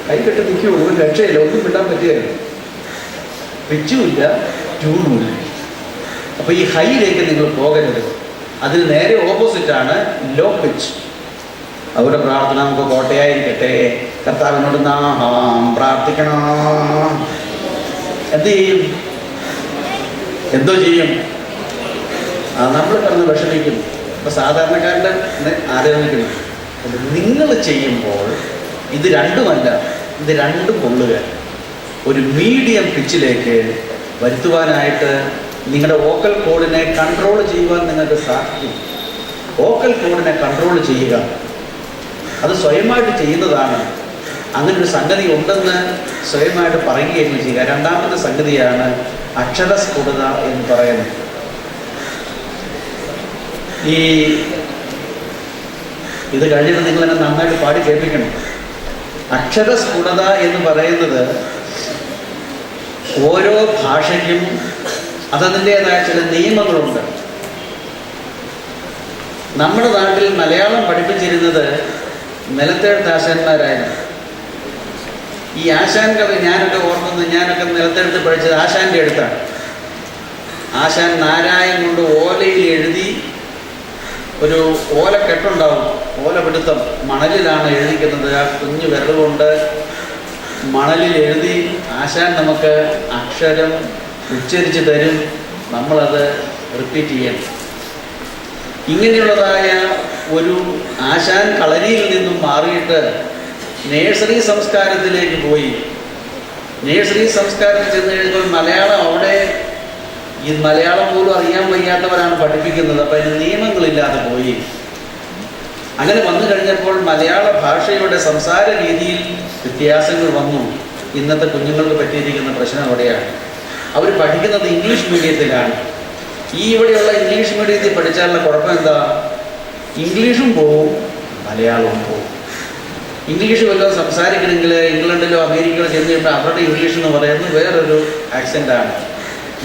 കൈകെട്ട് നിൽക്കുകയുള്ളൂ. ഒരു രക്ഷയില്ല, ഒന്നും വിടാൻ പറ്റുകയില്ല. പിച്ചുമില്ല, ട്യൂണുമില്ല. അപ്പൊ ഈ ഹൈയിലേക്ക് നിങ്ങൾ പോകരുത്. അതിന് നേരെ ഓപ്പോസിറ്റാണ് ലോ പിച്ച്. അവരുടെ പ്രാർത്ഥന നമുക്ക് കോട്ടയായിരിക്കട്ടെ, കർത്താവിനോട് നാം പ്രാർത്ഥിക്കണം. എന്ത് ചെയ്യും? എന്തോ ചെയ്യും? നമ്മൾ കിടന്ന് വിഷമിക്കും. അപ്പൊ സാധാരണക്കാരുടെ ആലോചിക്കണം, നിങ്ങൾ ചെയ്യുമ്പോൾ ഇത് രണ്ടുമല്ല, ഇത് രണ്ടും കൊള്ളുക. ഒരു മീഡിയം പിച്ചിലേക്ക് വരുത്തുവാനായിട്ട് നിങ്ങളുടെ വോക്കൽ കോഡിനെ കൺട്രോൾ ചെയ്യുവാൻ നിങ്ങൾക്ക് സാധിക്കും. വോക്കൽ കോഡിനെ കൺട്രോൾ ചെയ്യുക, അത് സ്വയമായിട്ട് ചെയ്യുന്നതാണ്. അങ്ങനൊരു സംഗതി ഉണ്ടെന്ന് സ്വയമായിട്ട് പറയുകയും ചെയ്യുക. രണ്ടാമത്തെ സംഗതിയാണ് അക്ഷരസ്ഫുടത എന്ന് പറയുന്നത്. ഇത് കഴിഞ്ഞിട്ട് നിങ്ങൾ എന്നെ നന്നായിട്ട് പാടി കേൾപ്പിക്കണം. അക്ഷരസ്ഫുടത എന്ന് പറയുന്നത് ഓരോ ഭാഷയ്ക്കും അതതിൻ്റെതായ ചില നിയമങ്ങളുണ്ട്. നമ്മുടെ നാട്ടിൽ മലയാളം പഠിപ്പിച്ചിരുന്നത് നിലത്തെഴുത്ത് ആശാന്മാരായിരുന്നു. ഈ ആശാൻ കഥ ഞാനൊക്കെ ഓർക്കുന്നത്, ഞാനൊക്കെ നിലത്തെഴുത്ത് പഠിച്ചത് ആശാൻ്റെ എഴുത്താണ്. ആശാൻ നാരായം കൊണ്ട് ഓലയിൽ എഴുതി, ഒരു ഓലക്കെട്ടുണ്ടാവും, ഓലപിടുത്തം, മണലിലാണ് എഴുതിക്കുന്നത്. ആ കുഞ്ഞു വിരലുകൊണ്ട് മണലിൽ എഴുതി ആശാൻ നമുക്ക് അക്ഷരം ഉച്ചരിച്ച് തരും, നമ്മളത് റിപ്പീറ്റ് ചെയ്യണം. ഇങ്ങനെയുള്ളതായ ഒരു ആശാൻ കളരിയിൽ നിന്നും മാറിയിട്ട് നേഴ്സറി സംസ്കാരത്തിലേക്ക് പോയി. നേഴ്സറി സംസ്കാരത്തിൽ ചെന്ന് കഴിയുമ്പോൾ മലയാളം, അവിടെ ഈ മലയാളം പോലും അറിയാൻ വയ്യാത്തവരാണ് പഠിപ്പിക്കുന്നത്. അപ്പം അതിന് നിയമങ്ങളില്ലാതെ പോയി. അങ്ങനെ വന്നു കഴിഞ്ഞപ്പോൾ മലയാള ഭാഷയുടെ സംസാര രീതിയിൽ വ്യത്യാസങ്ങൾ വന്നു. ഇന്നത്തെ കുഞ്ഞുങ്ങൾക്ക് പറ്റിയിരിക്കുന്ന പ്രശ്നം അവിടെയാണ്. അവർ പഠിക്കുന്നത് ഇംഗ്ലീഷ് മീഡിയത്തിലാണ്. ഈ ഇവിടെയുള്ള ഇംഗ്ലീഷ് മീഡിയത്തിൽ പഠിച്ചാലുള്ള കുഴപ്പം എന്താ? ഇംഗ്ലീഷും പോവും, മലയാളവും പോവും. ഇംഗ്ലീഷ് വല്ലതും സംസാരിക്കണമെങ്കിൽ ഇംഗ്ലണ്ടിലോ അമേരിക്കയിലോ ചെന്ന് കഴിയുമ്പോൾ അവരുടെ ഇംഗ്ലീഷ് എന്ന് പറയുന്നത് വേറൊരു ആക്സെൻ്റാണ്.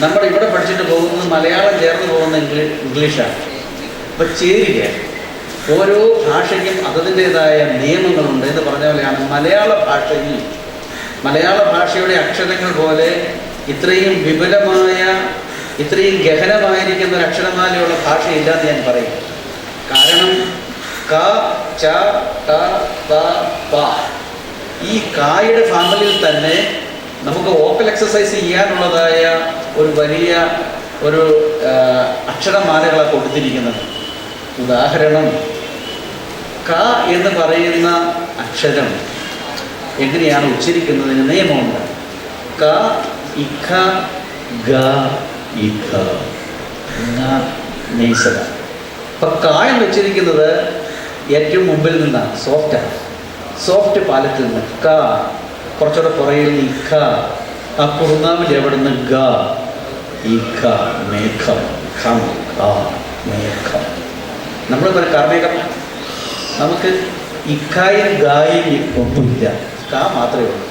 നമ്മൾ ഇവിടെ പഠിച്ചിട്ട് പോകുന്നത് മലയാളം ചേർന്ന് പോകുന്ന ഇംഗ്ലീഷാണ്. അപ്പം ചേരുക. ഓരോ ഭാഷയ്ക്കും അതിൻ്റേതായ നിയമങ്ങളുണ്ട് എന്ന് പറഞ്ഞ പോലെയാണ് മലയാള ഭാഷയിൽ, മലയാള ഭാഷയുടെ അക്ഷരങ്ങൾ പോലെ ഇത്രയും വിപുലമായ, ഇത്രയും ഗഹനമായിരിക്കുന്ന ഒരു അക്ഷരമാലയുള്ള ഭാഷയില്ലാന്ന് ഞാൻ പറയും. കാരണം ക, ച, ട, ത, പ, ഈ കായുടെ ഫാമിലിയിൽ തന്നെ നമുക്ക് വോക്കൽ എക്സസൈസ് ചെയ്യാനുള്ളതായ ഒരു വലിയ ഒരു അക്ഷരമാലകളാണ് കൊടുത്തിരിക്കുന്നത്. ഉദാഹരണം, ക എന്ന് പറയുന്ന അക്ഷരം എങ്ങനെയാണ് ഉച്ചരിക്കുന്നതിന് നിയമമുണ്ട്. ക, ഇഖ, ഗ, ഇഖ, നെയ്സല. അപ്പം ക എന്ന് ഉച്ചരിക്കുന്നത് ഏറ്റവും മുമ്പിൽ നിന്നാണ്, സോഫ്റ്റാണ്. സോഫ്റ്റ് പാലത്തിൽ നിന്ന് ക, കുറച്ചുകൂടെ പുറകിൽ നിന്ന് ഇഖ, ആ കുറുനാവിൽ എവിടെ നിന്ന് ഗ, ഇഖ, മേഘം, ഖം, ഖ, മേഘം. നമ്മൾ പറയും കർമ്മേഘം. നമുക്ക് ഇഖായും ഗായും ഒന്നുമില്ല, ക മാത്രമേ ഉള്ളൂ.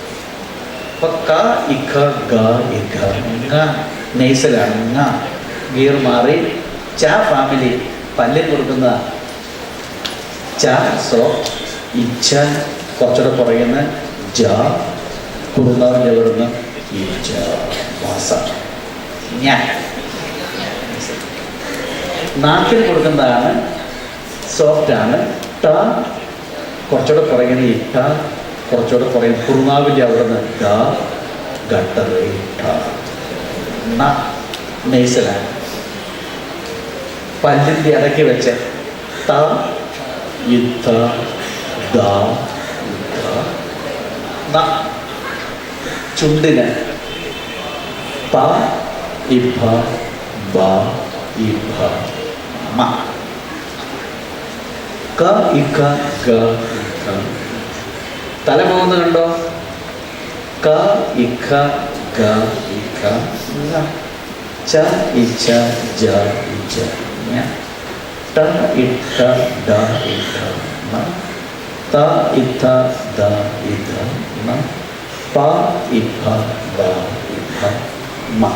അപ്പം ക, ഇഖ, ഗ, ഇഖ, ങ നെയ്സലാണ്. ങ ഗിയർ മാറി. ച ഫാമിലി പല്ലിൽ കൊടുക്കുന്ന ച, സോ, ഇച്ഛ, കുറച്ചുകൂടെ പുറയുന്ന ജ, കുറുനാവിൻ്റെ എവിടുന്ന് ഇച്ഛ, വാസ. ഞാൻ നാക്കിന് കൊടുക്കുന്നതാണ്, സോഫ്റ്റാണ്. ട കുറച്ചുകൂടെ പുറയുന്ന ഇട്ട, കുറച്ചുകൂടെ പുറയുന്ന കുറുനാവിൻ്റെ അവിടുന്ന് ഗ, ഗട്ടർ, ഇട്ട. ന നെയ്സലാണ്. പല്ലിൻ്റെ ഇടയ്ക്ക് വെച്ച് ത, ഇത്ത, ദ, ഇത്ത. ന ചുണ്ടിന് പ, ഇഭ, ബ, ഇഭ, മ. ക, ഇക്ക, ഗ, ഇക്ക. തല പോകുന്ന കണ്ടോ? ക, ഇക്ക, ഗ, ഇക്ക, ങ. ച, ഇച്ച, ജ, ഇച്ച, ഞ. ട, ഇട്ട, ഡ, ഇട്ട, മ. ത, ഇത്ത, ദ, ഇത, മ. പ, ഇഭ, ബ, ഇഭ, മ.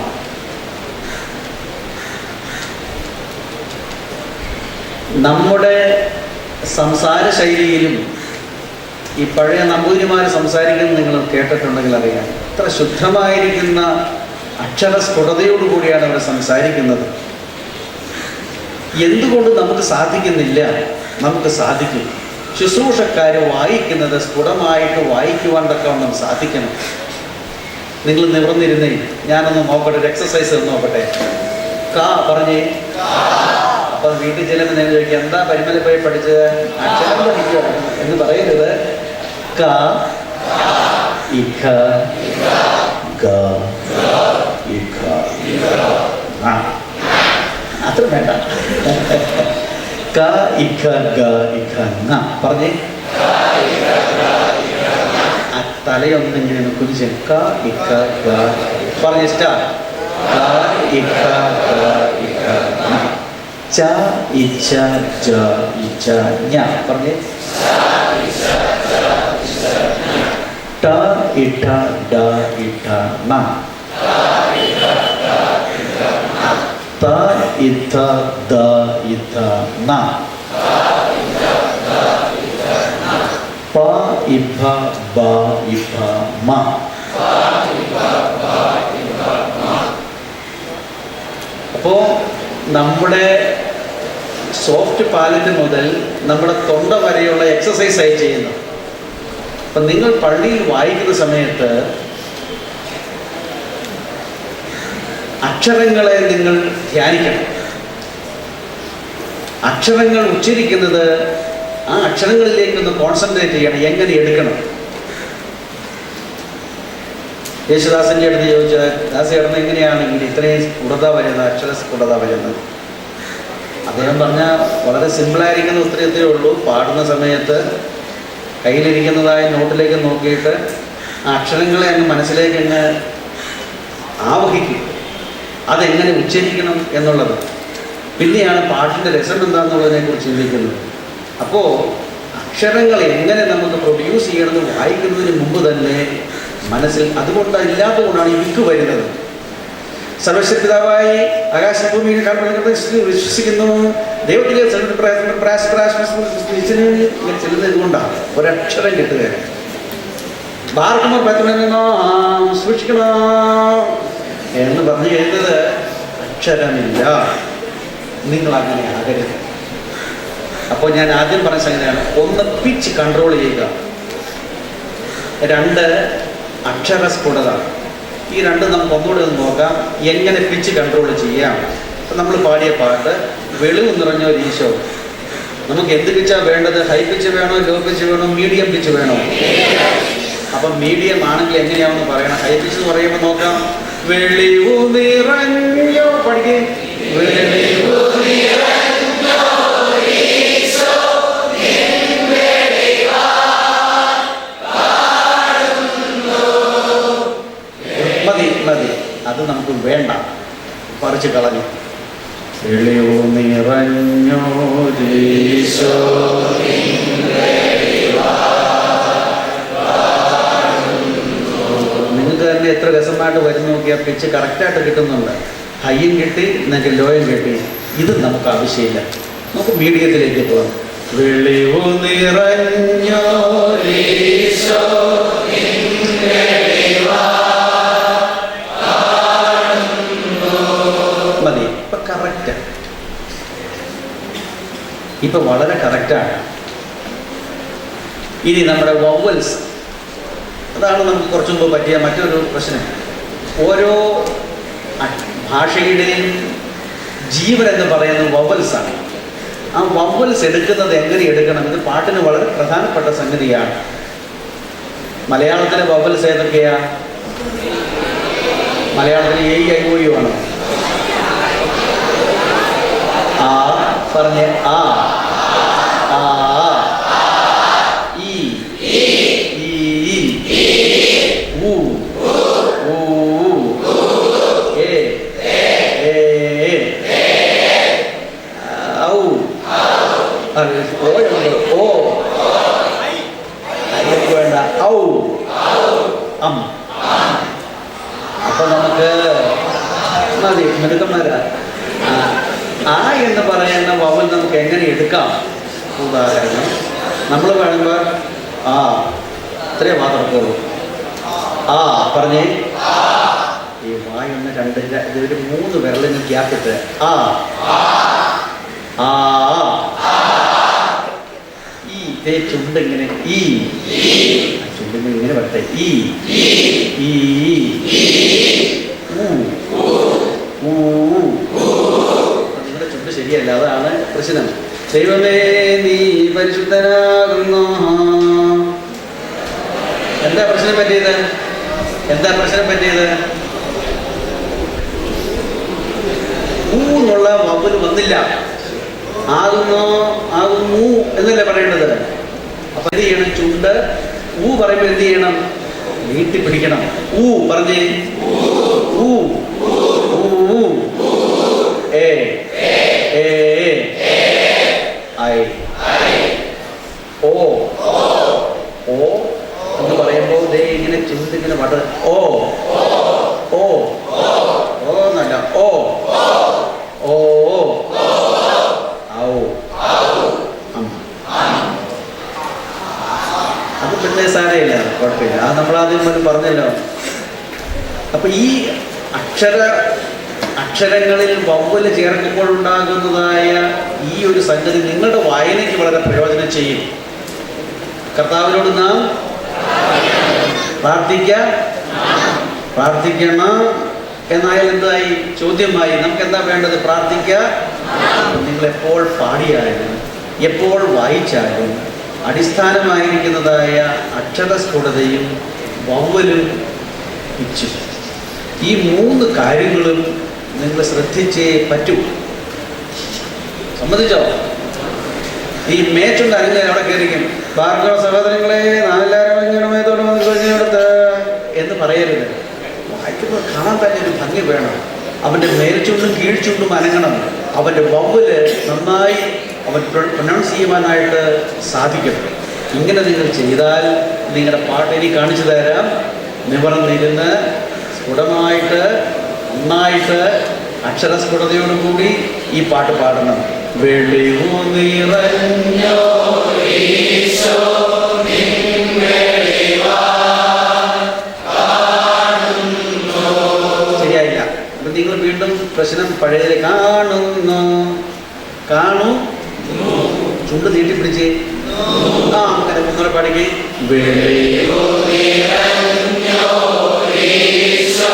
നമ്മുടെ സംസാര ശൈലിയിലും ഈ പഴയ നമ്പൂതിരിമാർ സംസാരിക്കുന്നത് നിങ്ങൾ കേട്ടിട്ടുണ്ടെങ്കിൽ അറിയാം. ഇത്ര ശുദ്ധമായിരിക്കുന്ന അക്ഷരസ്ഫുടതയോടുകൂടിയാണ് അവർ സംസാരിക്കുന്നത്. എന്തുകൊണ്ട് നമുക്ക് സാധിക്കുന്നില്ല? നമുക്ക് സാധിക്കും. ശുശ്രൂഷക്കാർ വായിക്കുന്നത് സ്ഫുടമായിട്ട് വായിക്കുവാൻ തക്കവണ്ണം സാധിക്കണം. നിങ്ങൾ നിവർന്നിരുന്നേ, ഞാനൊന്ന് നോക്കട്ടെ, ഒരു എക്സസൈസ് നോക്കട്ടെ. ക പറഞ്ഞേ. അപ്പം വീട്ടിൽ ചെല്ലുമ്പോൾ ഞാൻ ചോദിക്കുക, എന്താ പരിമല പോയി പഠിച്ചത്? അക്ഷരം പഠിക്കുക എന്ന് പറയരുത്. ക, ഇഖ, ഗ, ഇഖ, അത്ര വേണ്ട. ക, ഇഖ, ഗ, ഇഖ, ങ പറഞ്ഞേ. ആ തലയൊന്നും ഇങ്ങനെ കുരിശ്. ക, ഇഖ, ഗ പറഞ്ഞേ. സ്റ്റാർ. ക, ഇഖ, ഗ, ഇഖ, ങ. ച, ഇച്ച, ജ, ഇച്ച, ഞ പറഞ്ഞേ. ട, ഇട്ട, ഡ, ഇട്ട, ന. ത, ഇത്ത, ദ, ഇത്ത, ന. പ, ഇഭ, ബ, ഇഭ, മ. അപ്പോൾ നമ്മുടെ സോഫ്റ്റ് പാലറ്റ് മുതൽ നമ്മുടെ തൊണ്ട വരെയുള്ള എക്സസൈസായി ചെയ്യുന്നത്. അപ്പം നിങ്ങൾ പള്ളിയിൽ വായിക്കുന്ന സമയത്ത് അക്ഷരങ്ങളെ നിങ്ങൾ ധ്യാനിക്കണം. അക്ഷരങ്ങൾ ഉച്ചരിക്കുന്നത് ആ അക്ഷരങ്ങളിലേക്കൊന്ന് കോൺസെൻട്രേറ്റ് ചെയ്യണം. എങ്ങനെ എടുക്കണം? യേശുദാസിൻ്റെ അടുത്ത് ചോദിച്ചാൽ ദാസേട്ടൻ എങ്ങനെയാണ് ഇങ്ങനെ ഇത്രയും സ്ഫുടത വരുന്നത്, അക്ഷര സ്ഫുടത വരുന്നത്? അദ്ദേഹം പറഞ്ഞാൽ വളരെ സിമ്പിളായിരിക്കുന്ന ഉത്തരത്തേ ഉള്ളൂ. പാടുന്ന സമയത്ത് കയ്യിലിരിക്കുന്നതായ നോട്ടിലേക്ക് നോക്കിയിട്ട് ആ അക്ഷരങ്ങളെ അങ്ങ് മനസ്സിലേക്ക് അങ്ങ് ആവഹിക്കും. അതെങ്ങനെ ഉച്ചരിക്കണം എന്നുള്ളത്. പിന്നെയാണ് പാട്ടിൻ്റെ രസം എന്താണെന്നുള്ളതിനെക്കുറിച്ച് ചിന്തിക്കുന്നത്. അപ്പോൾ അക്ഷരങ്ങൾ എങ്ങനെ നമുക്ക് പ്രൊഡ്യൂസ് ചെയ്യണമെന്ന് വായിക്കുന്നതിന് മുമ്പ് തന്നെ മനസ്സിൽ അതുകൊണ്ടല്ലാത്തതുകൊണ്ടാണ് ഈ വിക്ക് വരുന്നത്. സർവശക്തിതാവായി ആകാശഭൂമിയിൽ വിശ്വസിക്കുന്നു, ദൈവത്തിലെ ചെല്ലുന്നത് ഇതുകൊണ്ടാണ്. ഒരക്ഷരം കിട്ടുകയാണ്. ബാർക്കുമർ പറ്റുന്നോ സൂക്ഷിക്കണോ എന്ന് പറഞ്ഞു കഴിഞ്ഞത് അക്ഷരമില്ല. നിങ്ങൾ അങ്ങനെ ആകരുത്. അപ്പോൾ ഞാൻ ആദ്യം പറഞ്ഞ സംഗതിയാണ്, ഒന്ന് പിച്ച് കൺട്രോൾ ചെയ്യുക, രണ്ട് അക്ഷരസ്ഫുടത. ഈ രണ്ട് നമുക്ക് ഒന്നുകൂടെ ഒന്ന് നോക്കാം, എങ്ങനെ പിച്ച് കൺട്രോൾ ചെയ്യാം. അപ്പം നമ്മൾ പാടിയ പാട്ട് വെളിവ് നിറഞ്ഞ ഒരു ഈശോ. നമുക്ക് എന്ത് പിച്ചാണ് വേണ്ടത്? ഹൈ പിച്ച് വേണോ, ലോ പിച്ച് വേണോ, മീഡിയം പിച്ച് വേണോ? അപ്പം മീഡിയം ആണെങ്കിൽ എങ്ങനെയാണെന്ന് പറയണം. ഹൈ പിച്ച് എന്ന് പറയുമ്പോൾ നോക്കാം, വെളിവു നിറഞ്ഞോ, പഠിക്കേ, വെളിവു മതി, അത് നമുക്ക് വേണ്ട, പറിച്ച് കളഞ്ഞു. വെളിവു നിറഞ്ഞോ ഈശോ, നിങ്ങൾക്ക് തന്നെ എത്ര രസമായിട്ട് വരുന്ന നോക്കിയാൽ പിച്ച് കറക്റ്റായിട്ട് കിട്ടുന്നുണ്ട്. ഹൈയും കിട്ടി, നിങ്ങൾക്ക് ലോയും കിട്ടി. ഇത് നമുക്ക് ആവശ്യമില്ല. നമുക്ക് മീഡിയത്തിലേക്ക് പോകാം. വെളിവു നിറഞ്ഞോ ഈശോ മതി. ഇപ്പൊ കറക്റ്റ്, ഇപ്പൊ വളരെ കറക്റ്റാണ്. ഇനി നമ്മുടെ വവൽസ്, അതാണ് നമുക്ക് കുറച്ചു മുമ്പ് പറ്റിയ മറ്റൊരു പ്രശ്നം. ഓരോ ഭാഷയുടെയും ജീവൻ എന്ന് പറയുന്നത് വവൽസാണ്. ആ വവൽസ് എടുക്കുന്നത് എങ്ങനെ എടുക്കണം, ഇത് പാട്ടിന് വളരെ പ്രധാനപ്പെട്ട സംഗതിയാണ്. മലയാളത്തിലെ വവൽസ് ഏതൊക്കെയാ? മലയാളത്തിൽ എ ഐ ഒ യു ആണ്. ആ പറഞ്ഞ് ആ, ആ, ഈ, ഊ, ഊ, എ, ഔ, ഓ, അതിലേക്ക് വേണ്ട ഔ, അം. അപ്പൊ നമുക്ക് മതി, മിടുക്കന്മാരാ. ആ എന്ന് പറയുന്ന വവൽ നമുക്ക് എങ്ങനെ എടുക്കാം? ഉദാഹരണം, നമ്മൾ പറയുമ്പോൾ ആ ഇത്രയും മാത്രമേ ആ പറഞ്ഞേ. ഈ വായൊന്ന് ഇതൊരു 3 വിരലിന് ഗ്യാപ്പിട്ട് ആ, ആ, ഈ ഇതേ ചുണ്ടിങ്ങനെ ഈ, ചുണ്ടിങ്ങനെ ഇങ്ങനെ വരട്ടെ. ഈ, നിങ്ങളുടെ ചുണ്ട് ശരിയല്ല, അതാണ് പ്രശ്നം. ദൈവമേ നീ പരിശുദ്ധനാകുന്നു. എന്താ പ്രശ്നം പറ്റിയത്? ഊന്നുള്ള വവ്വല് വന്നില്ല. ആകുന്നോ, ആകുന്നു എന്നല്ലേ പറയേണ്ടത്. അപ്പൊ എന്ത് ചെയ്യണം? ചുണ്ട് ഊ പറയുമ്പോൾ എന്ത് ചെയ്യണം? നീട്ടി പിടിക്കണം. ഊ പറഞ്ഞേ, ഊ, ഏ, ഐ, ഓ, ഓ എന്ന് പറയുമ്പോൾ ദേ ഇങ്ങനെ ചുണ്ടിങ്ങനെ വട. ഓ, ഓ, ഓ എന്നല്ല, ഓ, ഓ, ഔ, അത് പിന്നെ സാരമില്ല, കുഴപ്പമില്ല. അത് നമ്മളാദ്യം പറഞ്ഞല്ലോ. അപ്പൊ ഈ അക്ഷര അക്ഷരങ്ങളിൽ വവ്വല് ചേർക്കുമ്പോഴുണ്ടാകുന്നതായ ഈ ഒരു സംഗതി നിങ്ങളുടെ വായനയ്ക്ക് വളരെ പ്രയോജനം ചെയ്യും. കർത്താവിനോട് നാം പ്രാർത്ഥിക്കണം എന്നായാൽ എന്തായി? ചോദ്യമായി. നമുക്ക് എന്താ വേണ്ടത്? നിങ്ങൾ എപ്പോൾ പാടിയാലും എപ്പോൾ വായിച്ചാലും അടിസ്ഥാനമായിരിക്കുന്നതായ അക്ഷരസ്ഫുടതയും വവ്വലും പിച്ചും, ഈ 3 കാര്യങ്ങളും നിങ്ങൾ ശ്രദ്ധിച്ചേ പറ്റൂ. സമ്മതിച്ചോ? ഈ മേച്ചുണ്ട് അനങ്ങാൻ അവിടെ കയറിക്കും. ഭാർഗവ സഹോദരങ്ങളെ 4,000 എന്ന് പറയരുത്. വായിക്കുമ്പോൾ കാണാൻ തന്നെ ഒരു ഭംഗി വേണം. അവൻ്റെ മേൽച്ചുണ്ടും കീഴ്ച്ചുണ്ടും അനങ്ങണം. അവൻ്റെ വവ്വല് നന്നായി അവൻ പ്രൊനൗൺസ് ചെയ്യുവാനായിട്ട് സാധിക്കണം. ഇങ്ങനെ നിങ്ങൾ ചെയ്താൽ നിങ്ങളുടെ പാട്ട് ഇനി കാണിച്ചു തരാം. നിവർന്നിരുന്ന് സ്ഫുടമായിട്ട് നന്നായിട്ട് അക്ഷരസ്ഫുടതയോടുകൂടി ഈ പാട്ട് പാടണം. വെളിവു നിറഞ്ഞോ ഈശോ ശരിയായില്ല. അപ്പൊ നിങ്ങൾ വീണ്ടും പ്രശ്നം പഴയതിൽ കാണൂ ചുണ്ട് നീട്ടിപ്പിടിച്ച് അങ്ങനെ മുന്നോട്ട് പാടിക്ക്. വെളിവു നിറഞ്ഞോ ഈശോ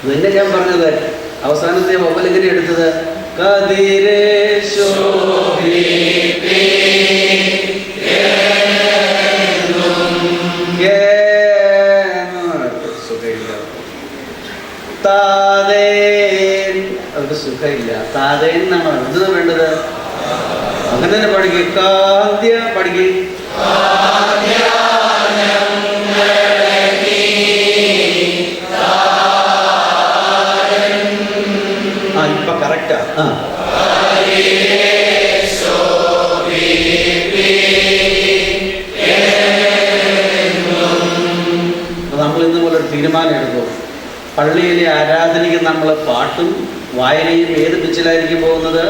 ഇതന്നെ ഞാൻ പറഞ്ഞത്. അവസാനത്തെ വവ്വൽ എങ്ങനെ എടുത്തത്? അവർക്ക് സുഖമില്ല. താതേൻ എന്നാണ് എന്താണ് വേണ്ടത്? അങ്ങനെ തന്നെ പഠിക്കുക. കാദ്യ പഠിക്കുക. ഇപ്പൊ കറക്റ്റാ. നമ്മൾ ഇന്ന് പോലെ ഒരു തീരുമാനം എടുക്കും. പള്ളിയിലെ ആരാധനയ്ക്ക് നമ്മൾ പാട്ടും വായനയും ഏത് പിച്ചിലായിരിക്കും പോകുന്നത്?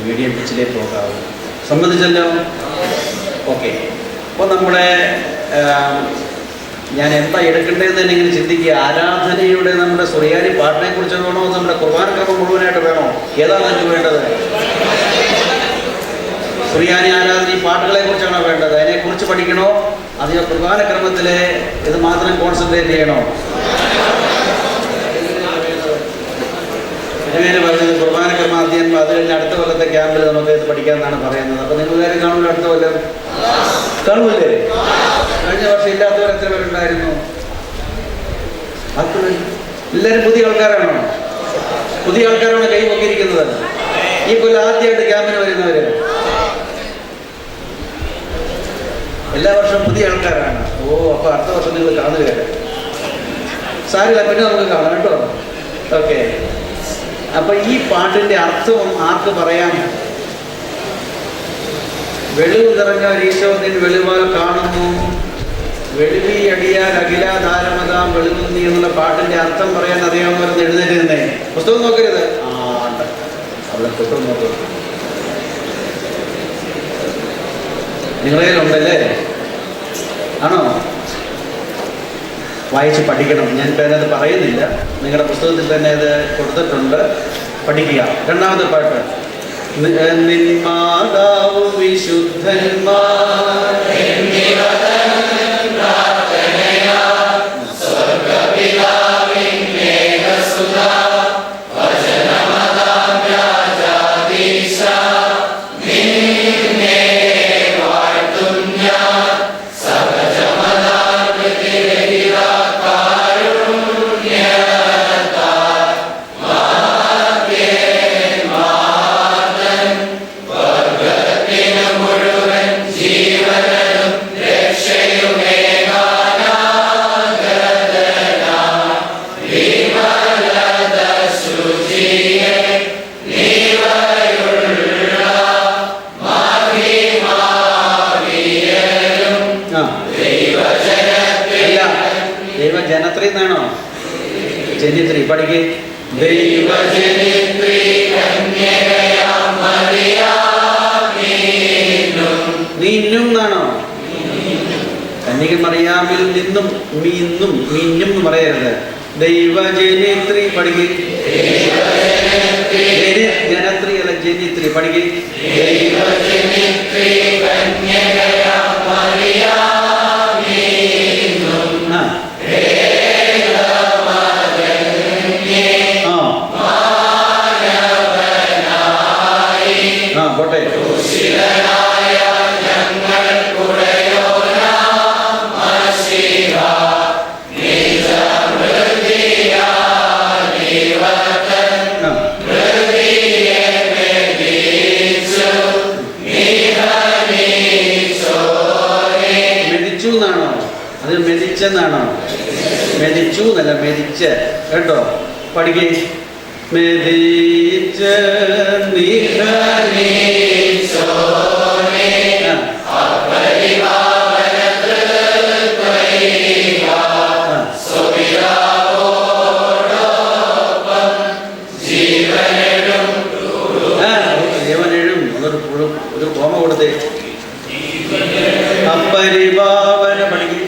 മീഡിയം പിച്ചിലേ പോകാവൂ. സമ്മതിച്ചല്ലോ? ഓക്കെ. അപ്പോൾ നമ്മുടെ ഞാൻ എന്താ എടുക്കേണ്ടതെന്ന് തന്നെ ഇങ്ങനെ ചിന്തിക്കുക. ആരാധനയുടെ നമ്മുടെ സുറിയാനി പാട്ടിനെ കുറിച്ച് വേണോ, നമ്മുടെ കുർബാനക്രമം മുഴുവനായിട്ട് വേണോ? ഏതാണ് നിങ്ങൾക്ക് വേണ്ടത്? സുറിയാനി ആരാധന ഈ പാട്ടുകളെ കുറിച്ചാണോ വേണ്ടത്? അതിനെക്കുറിച്ച് പഠിക്കണോ? അതിന് കുർബാനക്രമത്തിലെ ഇത് മാത്രം കോൺസെൻട്രേറ്റ് ചെയ്യണോ? പേര് പറഞ്ഞത് കുർബാനക്രമം ആദ്യം, അത് കഴിഞ്ഞ് അടുത്ത കൊല്ലത്തെ ക്യാമ്പിൽ നമുക്ക് ഇത് പഠിക്കാമെന്നാണ് പറയുന്നത്. അപ്പോൾ നിങ്ങൾ നേരെ കാണൂല? അടുത്ത കൊല്ലം കാണൂല്ലേ? കഴിഞ്ഞ വർഷം ഇല്ലാത്തവർ എത്ര പേരുണ്ടായിരുന്നു? എല്ലാവരും പുതിയ ആൾക്കാരാണോ? പുതിയ ആൾക്കാരാണ് കൈ പൊക്കിയിരിക്കുന്നത്. ഈ കൊല്ലം ആദ്യമായിട്ട് ക്യാമ്പിന് വരുന്നവര് എല്ലാ വർഷവും പുതിയ ആൾക്കാരാണ്. ഓ, അപ്പോൾ അടുത്ത വർഷം നിങ്ങൾ കാണുക. സാരില്ല, പിന്നെ നമുക്ക് കാണാം കേട്ടോ. ഓക്കെ. അപ്പൊ ഈ പാട്ടിന്റെ അർത്ഥം ആർക്ക് പറയാം? വെളിവ് നിറഞ്ഞ ഈശോദിൻ വെളിവാൽ കാണുന്നു, വെളിവി അടിയാൽ അഖിലാധാരമതാം വെളിവുന്നി എന്നുള്ള പാട്ടിന്റെ അർത്ഥം പറയാൻ അറിയാവുന്നവരെന്ന് എഴുന്നേറ്റിരുന്നേ. പുസ്തകം നോക്കരുത്. അവിടെ പുസ്തകം നോക്കരുത്. നിങ്ങളെ ഉണ്ടല്ലേ? ആണോ? വായിച്ച് പഠിക്കണം. ഞാൻ പേരത് പറയുന്നില്ല, നിങ്ങളുടെ പുസ്തകത്തിൽ തന്നെ അത് കൊടുത്തിട്ടുണ്ട്. പഠിക്കുക. രണ്ടാമത്തെ പാട്ട്. നിന്മാതാവ് വിശുദ്ധന്മാർ ജനിത്രി പഠിക്കേ. ദൈവജനിത്രി നീന്നും എന്നാണോ? കന്യക മറിയാമിൽ നിന്നും മീന്നും മീന്നും എന്ന് പറയരുത്. ദൈവജനിത്രി പഠിക്കേ. ജനത്രി അല്ല, ജനിത്രി പഠിക്കേ. പോട്ടെ. മെതിച്ചു എന്നാണോ? അത് മെതിച്ചെന്നാണോ? മെതിച്ചു എന്നല്ല, മെതിച്ച് കേട്ടോ. പഠിക്കേ. മെതിച്ച് ജീവനെഴും ഒരു കോമ കൊടുത്തേ. അപ്പരിഭാവന പഠിക്കും.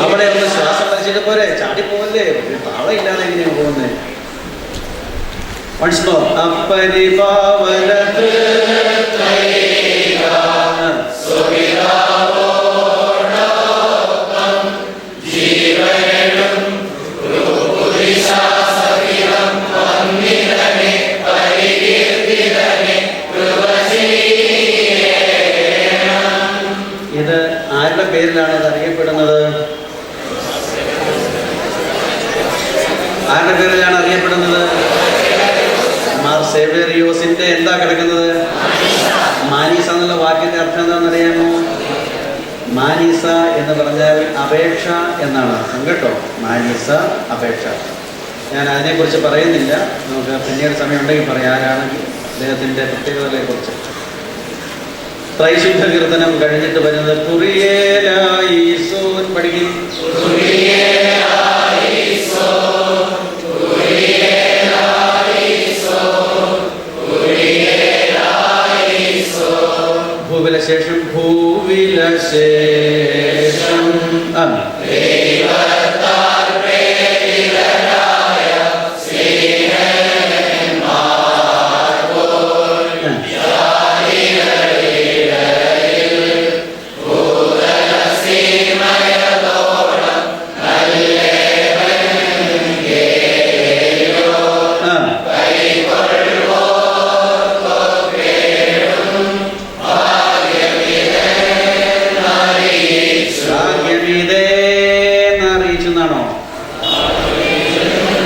അവിടെ ഒന്ന് ശ്വാസം വലിച്ചിട്ട് പോരെ, ചാടിപ്പോവല്ലേ, താളം ഇല്ലാതെ എങ്ങനെയാണ് പോകുന്നത്? മനസ്സിലോ? അപ്പരിഭാവന ഇത് ആരുടെ പേരിലാണ് ഇത് അറിയപ്പെടുന്നത്? ആരുടെ പേരിലാണ് അറിയപ്പെടുന്നത്? മാർ സേവേറിയോസിന്റെ എന്താ കിടക്കുന്നത്? മാനീസ എന്നുള്ള വാക്കിന്റെ അർത്ഥം എന്താണെന്നറിയാമോ? മാനീസ എന്ന് പറഞ്ഞാൽ അപേക്ഷ എന്നാണ് അർത്ഥം കേട്ടോ. മാനീസ അപേക്ഷ. ഞാൻ അതിനെക്കുറിച്ച് പറയുന്നില്ല, നമുക്ക് പിന്നീട് സമയം ഉണ്ടെങ്കിൽ പറയാം ആരാണെങ്കിൽ അദ്ദേഹത്തിൻ്റെ പ്രത്യേകതകളെക്കുറിച്ച്. ത്രൈശുദ്ധ കീർത്തനം കഴിഞ്ഞിട്ട് വരുന്നത് കുറിയേലായിസോൻ പഠിക്കും. ഭൂവിലശേഷം ഭൂവിലശേഷം അറിയിച്ചെന്നാണോ?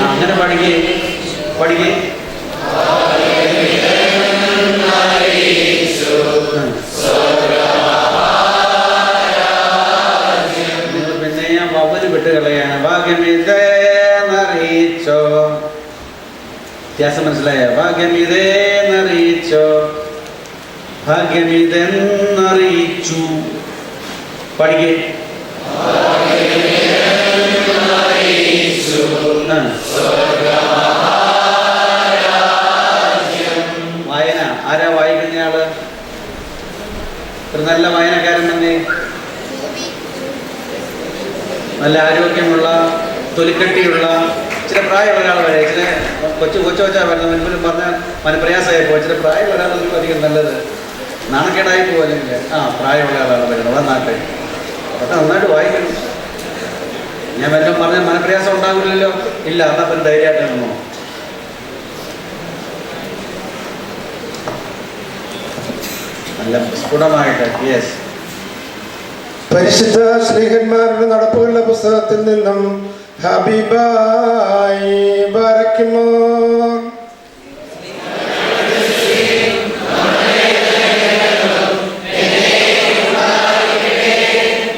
അങ്ങനെ പഠിക്കേ. നിങ്ങൾ പിന്നെ ഞാൻ വവ്വല് വിട്ടുകളയാണ്. ഭാഗ്യമിതേന്നറിയിച്ചോ. വ്യത്യാസം മനസ്സിലായോ? ഭാഗ്യമിതേന്നറിയിച്ചോ, ഭാഗ്യമിതെന്നറിയിച്ചു. പഠിക്കേ. വായന ആരാ വായിക്കുന്നയാള്? ഒരു നല്ല വായനക്കാരൻ തന്നെ, നല്ല ആരോഗ്യമുള്ള തൊലിക്കട്ടിയുള്ള ചില പ്രായമുള്ള ഒരാൾ വരെ, ചില കൊച്ചാ വരുന്ന മുൻപിലും പറഞ്ഞാൽ മനപ്രയാസമായിപ്പോ. ചില പ്രായമുള്ള ഒരാളൊന്നും അധികം നല്ലത്, നാണക്കേടായി പോലെങ്കിൽ പ്രായമുള്ള ആളാണ് വരുന്നത്. ആ നാട്ടെ അതൊക്കെ നന്നായിട്ട് വായിക്കണം. ഞാൻ വല്ലതും പറഞ്ഞാൽ മനപ്രയാസം ഉണ്ടാകില്ലല്ലോ. ഇല്ല, എന്നാൽ പിന്നെ ധൈര്യമായിട്ട് നിന്നോ. നല്ല സ്ഫുടമായിട്ട്. യെസ്. പരിശുദ്ധ ശ്ലീഹന്മാരുടെ നടപ്പുകളുടെ പുസ്തകത്തിൽ നിന്നും ഹബീബായി ബറക്കുമോൻ.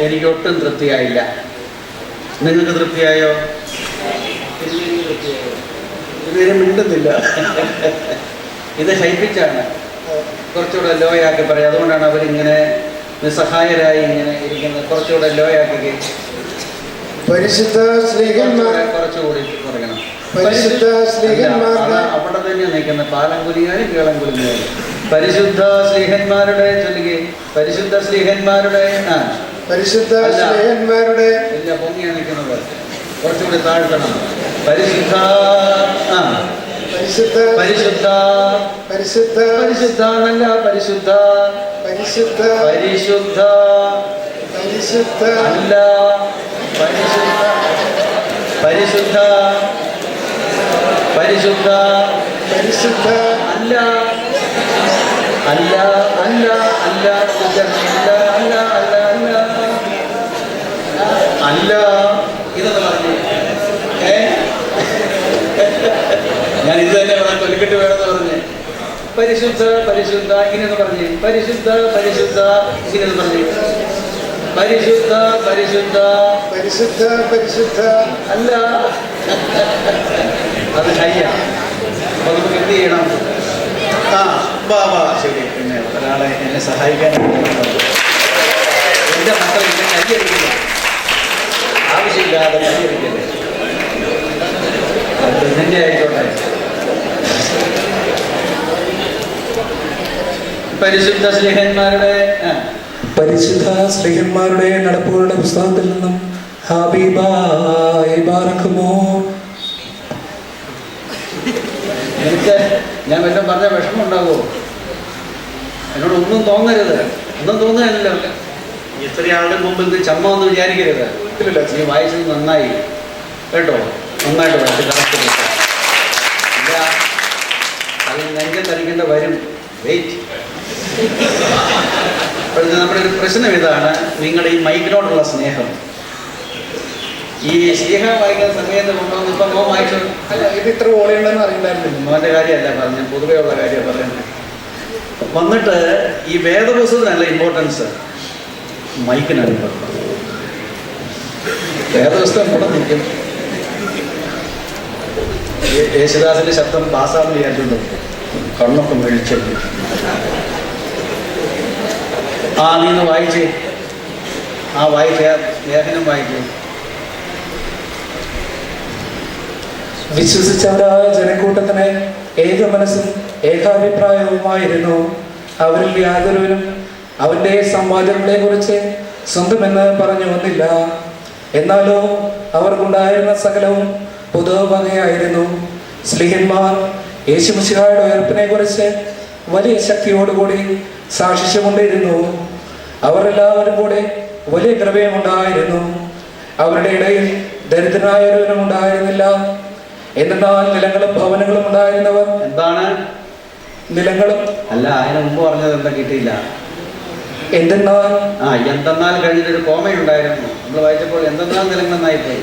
എനിക്ക് ഒട്ടും തൃപ്തിയായില്ല. നിങ്ങൾക്ക് തൃപ്തിയായോ? ഇതുവരെ മിണ്ടുന്നില്ല. ഇത് ഹൈപ്പിച്ചാണ്, കുറച്ചുകൂടെ ലോ ആക്കി പറയും. അതുകൊണ്ടാണ് അവരിങ്ങനെ നിസ്സഹായരായി ഇങ്ങനെ ഇരിക്കുന്നത്. കുറച്ചുകൂടെ ലോ ആക്കി പരിശുദ്ധ സ്ലീഹന്മാർ കുറച്ചുകൂടി പറയണം. പരിശുദ്ധ സ്ലീഹന്മാരുടെ അവിടെ തന്നെ നിൽക്കുന്ന പാലംകുലിയാലും കേളംകുലിയാലും പരിശുദ്ധ സ്ലീഹന്മാരുടെ ചൊല്ലുകയെ പരിശുദ്ധ സ്ലീഹന്മാരുടെ പരിശുദ്ധ സ്ലീഹന്മാരുടെ ഇല്ല, പൊങ്ങിയാണ് നിൽക്കുന്നത്. കുറച്ചുകൂടി താഴ്ത്തണം. പരിശുദ്ധ പരിശുദ്ധ പരിശുദ്ധ പരിശുദ്ധ പരിശുദ്ധ എന്നല്ല, പരിശുദ്ധ പരിശുദ്ധ പരിശുദ്ധ പരിശുദ്ധ അല്ല, പരിശുദ്ധ പരിശുദ്ധ പരിശുദ്ധ പരിശുദ്ധ അല്ല അല്ല അല്ല അല്ല അല്ല അല്ല അല്ല അല്ല അല്ല ഇതെന്ന് പറഞ്ഞു. ഞാൻ ഇത് തന്നെ പറയാൻ തൊലിക്കെട്ട് വേണമെന്ന് പറഞ്ഞ് പരിശുദ്ധ പരിശുദ്ധ ഇങ്ങനെയെന്ന് പറഞ്ഞ് പരിശുദ്ധ പരിശുദ്ധ ഇങ്ങനെയെന്ന് പറഞ്ഞ് പരിശുദ്ധ പരിശുദ്ധ പരിശുദ്ധ പരിശുദ്ധ അല്ല, അത് ഹയ്യ. അപ്പൊ നമുക്ക് എന്ത് ചെയ്യണം? ശരി. പിന്നെ ഒരാളെ എന്നെ സഹായിക്കാൻ എൻ്റെ മക്കൾ എന്നെ കൈയടിക്കില്ല, ആവശ്യമില്ലാതെ കൈയടിക്കല്ലേ. നിന്റെ ആയിക്കോട്ടെ. പരിശുദ്ധ സ്നേഹന്മാരുടെ പരിശുദ്ധ സ്നേഹന്മാരുടെ നടപ്പുകളുടെ പുസ്തകത്തിൽ നിന്നും ഹബീബായി ബാറക്കുമോ. എനിക്ക് ഞാൻ വല്ലതും പറഞ്ഞ വിഷമം ഉണ്ടാവുമോ? എന്നോട് ഒന്നും തോന്നരുത്, ഒന്നും തോന്നുകയല്ലോ. ഇത്രയും ആളുടെ മുമ്പിൽ ഇത് ചമ്മ എന്ന് വിചാരിക്കരുത്. ഇല്ല, നീ വായിച്ചത് നന്നായി കേട്ടോ, നന്നായിട്ട് വായിച്ചു. കറക്റ്റ് ഇല്ല, അത് നെഞ്ചത്തടിക്കേണ്ട വരും. വെയിറ്റ്. അപ്പോഴത്തെ നമ്മുടെ ഒരു പ്രശ്നം ഇതാണ്, നിങ്ങളുടെ ഈ മൈക്കിനോടുള്ള സ്നേഹം. ഈ സ്നേഹം വായിക്കുന്ന സമയത്ത് കൊണ്ടുവന്ന് ഇപ്പം മോൻ വായിച്ചു. അല്ല, ഇത് ഇത്ര ഓളിയുണ്ടെന്ന് അറിയില്ലായിരുന്നില്ല. മോൻ്റെ കാര്യമല്ല പറഞ്ഞ, പൊതുവേ ഉള്ള കാര്യമാണ് പറയുന്നത്. വന്നിട്ട് ഈ വേദപുസ്തകത്തിനല്ല ഇമ്പോർട്ടൻസ്, മൈക്കിനാണ് ഇമ്പോർട്ടൻസ്. വേദപുസ്തകം കൂടെ നിൽക്കും. യേശുദാസിന്റെ ശബ്ദം ബാസാന്ന് വിചാരിച്ചുകൊണ്ട് കണ്ണൊക്കെ മെഴിച്ചു. നീ ഒന്ന് വായിച്ചേ, വായിച്ച ലേഖനം വായിച്ചു. വിശ്വസിച്ചവരായ ജനക്കൂട്ടത്തിന് ഏക മനസ്സും ഏകാഭിപ്രായവുമായിരുന്നു. അവരിൽ യാതൊരുവനും അവന്റെ സമ്പാദ്യങ്ങളെ കുറിച്ച് സ്വന്തമെന്ന് പറഞ്ഞു വന്നില്ല. എന്നാലോ അവർക്കുണ്ടായിരുന്ന സകലവും പൊതുവകയായിരുന്നു. സ്ലീഹന്മാർ യേശുമിശിഹായുടെ ഉയർപ്പിനെ കുറിച്ച് വലിയ ശക്തിയോടുകൂടി സാക്ഷിച്ചുകൊണ്ടിരുന്നു. അവർ എല്ലാവരും കൂടെ വലിയ കൃപയുമുണ്ടായിരുന്നു. അവരുടെ ഇടയിൽ ദരിദ്രനായൊരുവനും ഉണ്ടായിരുന്നില്ല. എന്നാൽ നിലങ്ങളും ഭവനങ്ങളും ഉണ്ടായിരുന്നവർ. എന്താണ് നിലങ്ങളും? അല്ല, അതിന് മുമ്പ് പറഞ്ഞത് എന്താ കിട്ടിയില്ല. എന്തെന്നാൽ എന്തെന്നാൽ കഴിഞ്ഞിട്ടൊരു കോമയുണ്ടായിരുന്നു. നമ്മൾ വായിച്ചപ്പോൾ എന്തെന്നാൽ നിലങ്ങളെന്നായിപ്പോയി.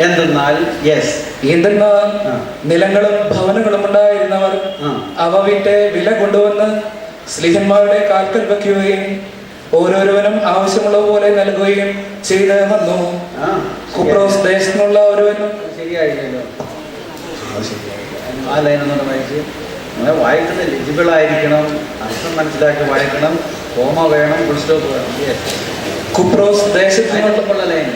എന്തെന്നാൽ യെസ്, എന്തെന്നാൽ നിലങ്ങളും ഭവനങ്ങളും ഉണ്ടായിരുന്നവർ അവ വിറ്റ് വില കൊണ്ടുവന്ന് സ്ലീഹന്മാരുടെ കാൽക്കൽ വയ്ക്കുകയും ഓരോരുവനും ആവശ്യമുള്ള പോലെ നൽകുകയും ചെയ്ത് വന്നു. കുപ്രോസ് ദേശത്തുനിന്നുള്ള ഒരുവനും. ശരിയായില്ലല്ലോ, ആ ലൈനൊന്നും വായിച്ച്. അങ്ങനെ വായിക്കുന്നത് എലിജിബിൾ ആയിരിക്കണം, അർത്ഥം മനസ്സിലാക്കി വായിക്കണം, കോമ വേണം, ഫുൾ സ്റ്റോപ്പ് വേണം. കുപ്രോസ് ദേശത്തുനിന്നുള്ള ലൈൻ.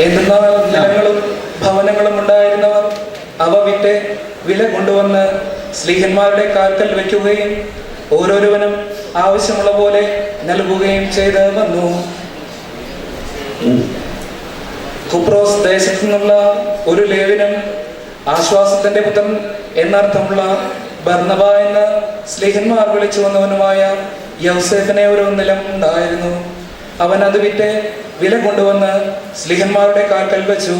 എന്നാൽ നിലങ്ങളും ഭവനങ്ങളും ഉണ്ടായിരുന്നവർ അവ വിറ്റ് വില കൊണ്ടുവന്ന് സ്ലീഹന്മാരുടെ കാൽക്കൽ വയ്ക്കുകയും ഓരോരുവനും ആവശ്യമുള്ള പോലെ നൽകുകയും ചെയ്ത് വന്നു. കുപ്രോസ് ദേശത്തു നിന്നുള്ള ഒരു ലേവിനും ആശ്വാസത്തിന്റെ പുത്രൻ എന്നർത്ഥമുള്ള ബർന്നബ എന്ന് സ്ലീഹന്മാർ വിളിച്ചു വന്നവനുമായ യൗസേഫിനെ ഒരു നിലം ഉണ്ടായിരുന്നു. അവൻ അത് വിറ്റ് വില കൊണ്ടുവന്ന് സ്ലീഹന്മാരുടെ കാൽക്കൽ വെച്ചു.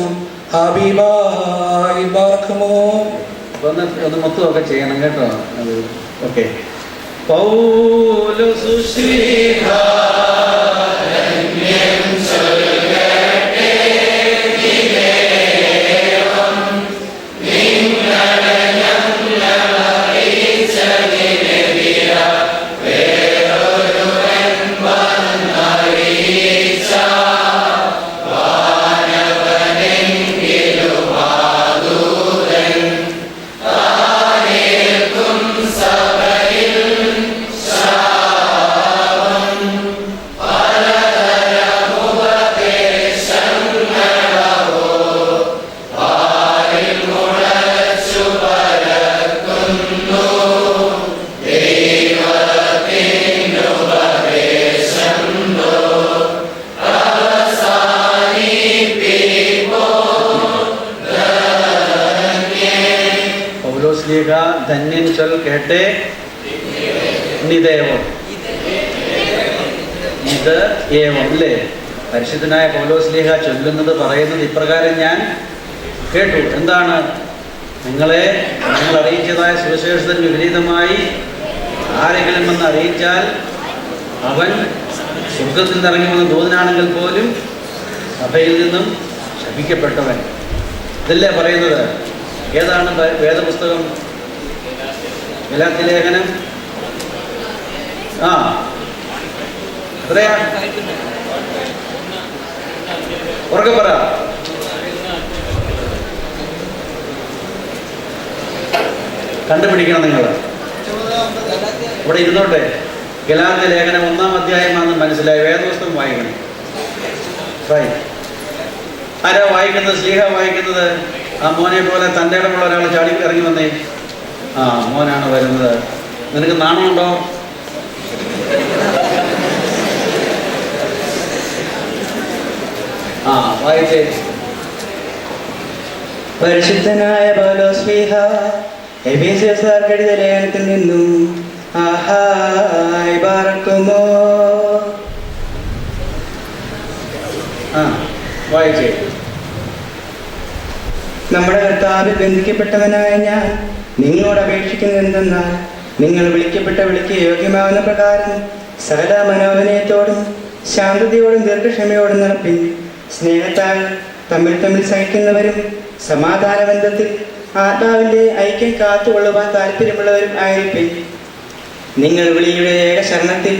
ഹബീബായി ബാറക്കുമോ. ഒന്ന് മൊത്തമൊക്കെ ചെയ്യണം കേട്ടോ. അത് ഓക്കെ. പൗലോസ്ലീഹ ധന്യൻ ചൊൽ കേട്ടേ നിദേവം ഇത് ഏവം അല്ലേ? പരിശുദ്ധനായ പൗലോസ്ലീഹ ചൊല്ലുന്നത് പറയുന്നത് ഇപ്രകാരം ഞാൻ കേട്ടു. എന്താണ്? നിങ്ങൾ അറിയിച്ചതായ സുവിശേഷത്തിന് വിപരീതമായി ആരെങ്കിലും എന്ന് അറിയിച്ചാൽ അവൻ സ്വർഗത്തിൽ നിന്ന് ഇറങ്ങി വന്ന ദൂതനാണെങ്കിൽ പോലും സഭയിൽ നിന്നും ശപിക്കപ്പെട്ടവൻ. ഇതല്ലേ പറയുന്നത്? ഏതാണ് വേദപുസ്തകം? ഗലാത്യലേഖനം എത്രയാ? ഉറക്കെ പറ. കണ്ടുപിടിക്കണം നിങ്ങൾ. ഇവിടെ ഇരുന്നോട്ടെ. ഗലാത്യലേഖനം 1-ാം അധ്യായമാണെന്ന് മനസ്സിലായി. വേദപുസ്തകം വായിക്കണം. ആരാ വായിക്കുന്നത്? സ്ലീഹ വായിക്കുന്നത്. ആ മോനെ പോലെ തൻ്റെ ഇടമുള്ള ഒരാൾ ചാടി ഇറങ്ങി വന്നേ. മോനാണ് വരുന്നത്. നിനക്ക് നാണമുണ്ടോ? വായിച്ചേ. പരിശുദ്ധനായ പൗലോസ്ലീഹ എഫെസ്യർക്കാർക്ക് എഴുതിയ ലേഖനത്തിൽ നിന്നും ആഹായ് ബാറക്കുമോ. വായിച്ചേ. നമ്മുടെ കർത്താവിൽ ബന്ധിക്കപ്പെട്ടവനായ ഞാൻ നിങ്ങളോട് അപേക്ഷിക്കുന്നത് എന്തെന്നാൽ, നിങ്ങൾ വിളിക്കപ്പെട്ട വിളിക്ക് യോഗ്യമാകുന്ന പ്രകാരം സകല മനോവിനയത്തോടും ശാന്തതയോടും ദീർഘക്ഷമയോടും നടപ്പിൻ. സ്നേഹത്താൽ തമ്മിൽ സഹിക്കുന്നവരും സമാധാന ബന്ധത്തിൽ ആത്മാവിൻ്റെ ഐക്യം കാത്തുകൊള്ളുവാൻ താല്പര്യമുള്ളവരും ആയിരിക്കും. നിങ്ങൾ വിളിയുടെ ഏക ശരണത്തിൽ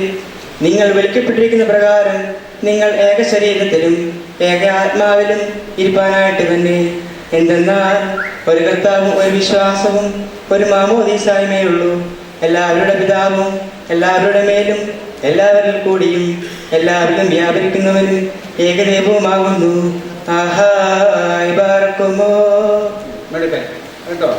നിങ്ങൾ വിളിക്കപ്പെട്ടിരിക്കുന്ന പ്രകാരം നിങ്ങൾ ഏക ശരീരത്തിലും ഏക ആത്മാവിലും ഇരിപ്പാനായിട്ട് തന്നെ. എന്തെന്നാൽ ഒരു കർത്താവും ഒരു വിശ്വാസവും ഒരു മാമോദീസായ്മയുള്ളൂ. എല്ലാവരുടെ പിതാവും എല്ലാവരുടെ മേലും എല്ലാവരിൽ കൂടിയും എല്ലാവരിലും വ്യാപരിക്കുന്നവനും ഏകദേവവുമാകുന്നു. ആഹായ് ബാറക്കുമോ. കേട്ടോ?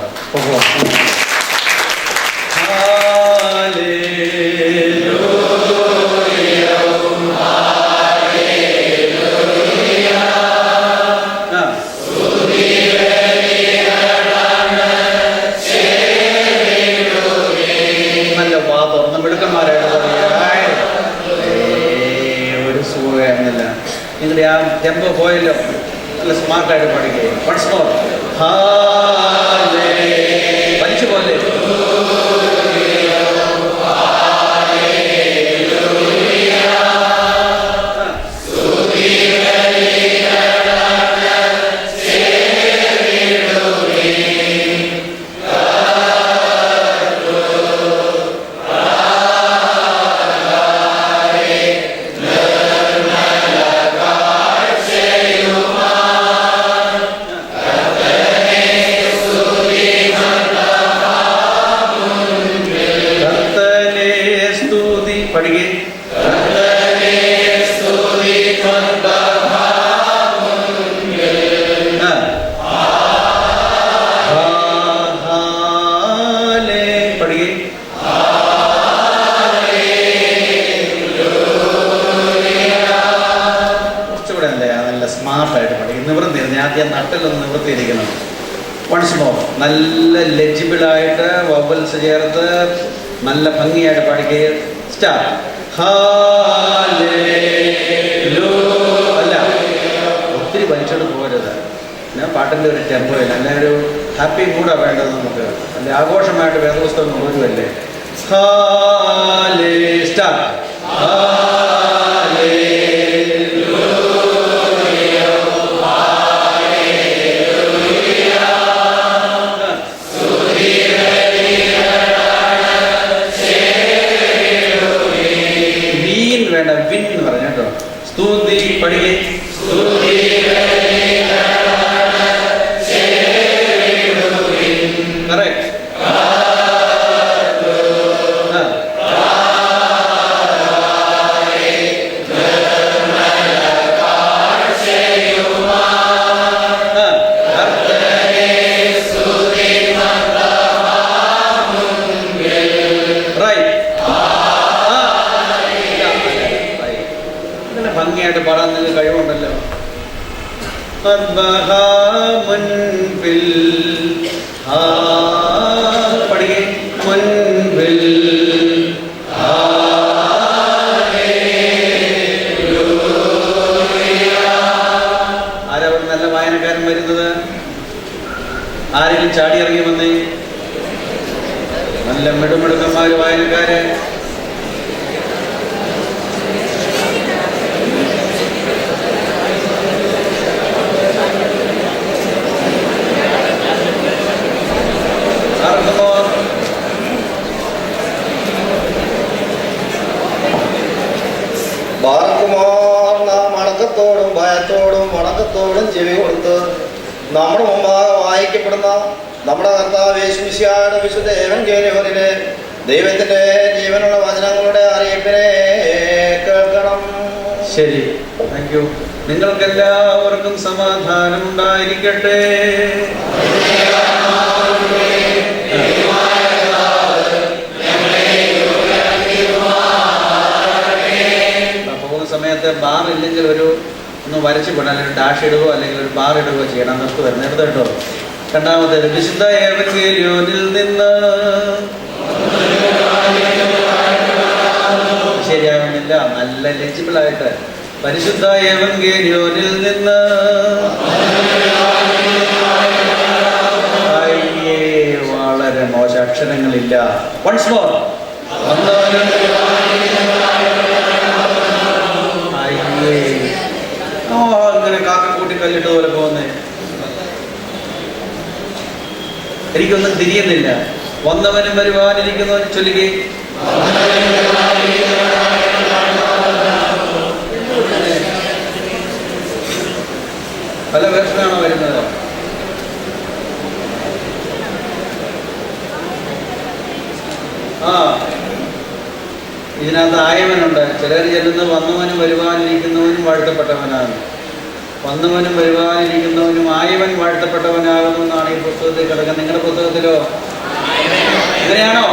നല്ല വാദം മിടുക്കന്മാരായിട്ട് ഒരു സുഖമായിരുന്നില്ല. നിങ്ങളുടെ ആ ടെമ്പോ പോയല്ലോ. നല്ല സ്മാർട്ടായിട്ട് പഠിക്കുക. പഠിച്ചോ? പഠിച്ചു പോലെ നട്ടലൊന്ന് നിവൃത്തിയിരിക്കണം. വൺസ് മോർ നല്ല ലെജിബിളായിട്ട് വവൽസ് ചേർത്ത് നല്ല ഭംഗിയായിട്ട് പാടിക്കുക. സ്റ്റാർട്ട്. അല്ല, ഒത്തിരി വലിച്ചോണ്ട് പോകരുത്. ഞാൻ പാട്ടിൻ്റെ ഒരു ടെമ്പോ ഇല്ല. അല്ല, ഒരു ഹാപ്പി മൂഡാണ് വേണ്ടത് നമുക്ക്. അല്ല, ആഘോഷമായിട്ട് വേദപുസ്തകം പോരുമല്ലേ. സ്റ്റാർട്ട്. വിൻ എന്ന് പറഞ്ഞു കേട്ടോ. സ്തുതി പഠിക്കേ. കറക്റ്റ്. ഭംഗിയായിട്ട് പാടാൻ നിങ്ങൾക്ക് കഴിവുണ്ടല്ലോ. മുൻപിൽ ആരെങ്കിലും ചാടി ഇറങ്ങി വന്നേ. നല്ല മിടുമിടുക്കന്മാര് വായനക്കാര്. ബാറക്കുമാർ നാം അടക്കത്തോടും ഭയത്തോടും വണക്കത്തോടും ചെവി കൊടുത്ത് നമ്മുടെ മുമ്പാകെ വായിക്കപ്പെടുന്ന നമ്മുടെ കർത്താവ് യേശുമിശിഹായുടെ വിശുദ്ധ ഏവൻഗേലിയോനിലെ ദൈവത്തിന്റെ ജീവനുള്ള വചനങ്ങളുടെ അറിയിപ്പിനെ കേൾക്കണം. ശരി, താങ്ക് യു. നിങ്ങൾക്കെല്ലാവർക്കും സമാധാനം ഉണ്ടായിരിക്കട്ടെ. പോകുന്ന സമയത്ത് ബാർ ഇല്ലെങ്കിൽ ഒന്ന് വരച്ചു വിടാം, അല്ലെങ്കിൽ ഡാഷ് ഇടുകയോ അല്ലെങ്കിൽ ഒരു ബാർ ഇടുകയോ ചെയ്യണം. നിർത്ത് കേട്ടോ. രണ്ടാമത്തേത് വിശുദ്ധ ഏവൻഗേലിയോനിൽ നിന്ന് ശരിയാകുന്നില്ല, നല്ല ലെജിബിളായിട്ട് പരിശുദ്ധ ഏവൻഗേലിയോനിൽ നിന്ന് വളരെ മോശം അക്ഷരങ്ങളില്ല. വൺസ് മോർ ഇങ്ങനെ കാക്കക്കൂട്ടി കല്ലിട്ട് പോലെ പോകുന്നേ. എനിക്കൊന്നും തിരിയുന്നില്ല. വന്നവനും വരുവാനിരിക്കുന്നവനും ചൊല്ലുകെ. പല വേഷനാണോ വരുന്നത്? ഇതിനകത്ത് ആയവനുണ്ട്. ചിലർ ചെല്ലുന്ന വന്നവനും വരുവാനിരിക്കുന്നവനും വാഴ്ത്തപ്പെട്ടവനാണ്. വന്നവനും വരുവാനിരിക്കുന്നവനും ആയവൻ വാഴ്ത്തപ്പെട്ടവനാകുന്നു എന്നാണ് ഈ പുസ്തകത്തിൽ കിടക്കുന്നത്. നിങ്ങളുടെ പുസ്തകത്തിലോ അങ്ങനെയാണോ?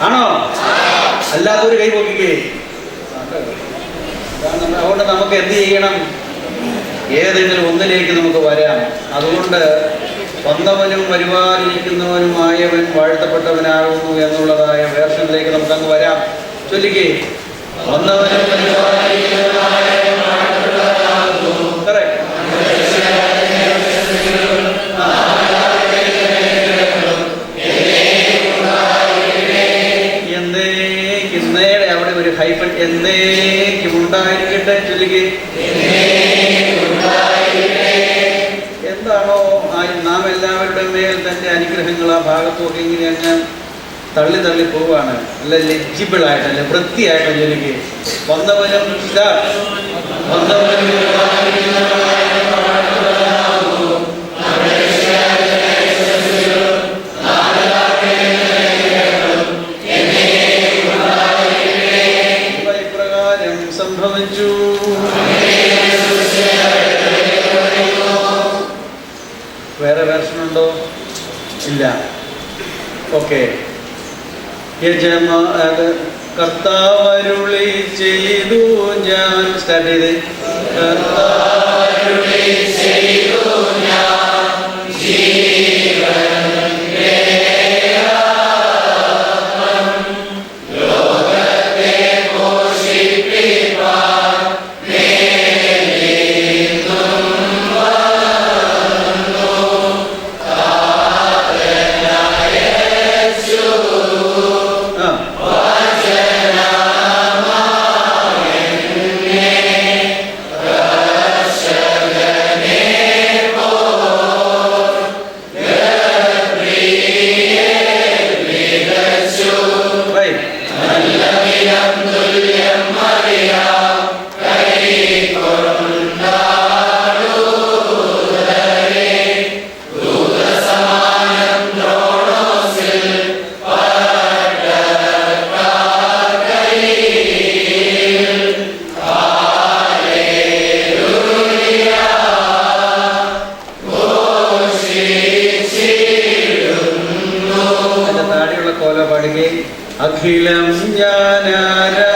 ആണോ? അല്ലാത്തൊരു കൈ പൊക്കിക്കേ. അതുകൊണ്ട് നമുക്ക് എന്ത് ചെയ്യണം? ഏതെങ്കിലും ഒന്നിലേക്ക് നമുക്ക് വരാം. അതുകൊണ്ട് വന്നവനും വരുവാനിരിക്കുന്നവനും ആയവൻ വാഴ്ത്തപ്പെട്ടവനാകുന്നു എന്നുള്ളതായ വേർഷനിലേക്ക് നമുക്കങ്ങ് വരാം. ചൊല്ലിക്കേ. വന്നവനും എന്നേടെ അവിടെ ഒരു ഹൈഫൻ എന്നേക്കും ഉണ്ടായിരിക്കട്ടെ. ചൊല്ലിക്കേ. എന്താണോ നാം എല്ലാവരുടെ മേൽ തന്റെ അനുഗ്രഹങ്ങൾ ആ ഭാഗത്തൊക്കെ ഇങ്ങനെ അങ്ങ് തള്ളി തള്ളി പോവാണ്. അല്ല ലെജിബിളായിട്ടല്ല, വൃത്തിയായിട്ട് ജോലിക്ക്. വന്നവനും ഇപ്രകാരം സംഭവിച്ചു. വേറെ വേർഷനുണ്ടോ? ഇല്ല. ഓക്കെ. കർത്താവരുളി ചെയ്തു ഞാൻ സ്റ്റാർട്ട് ചെയ്ത്. കർത്താവരുളി ചെയ്തു അഖിലം ഞാനാരാ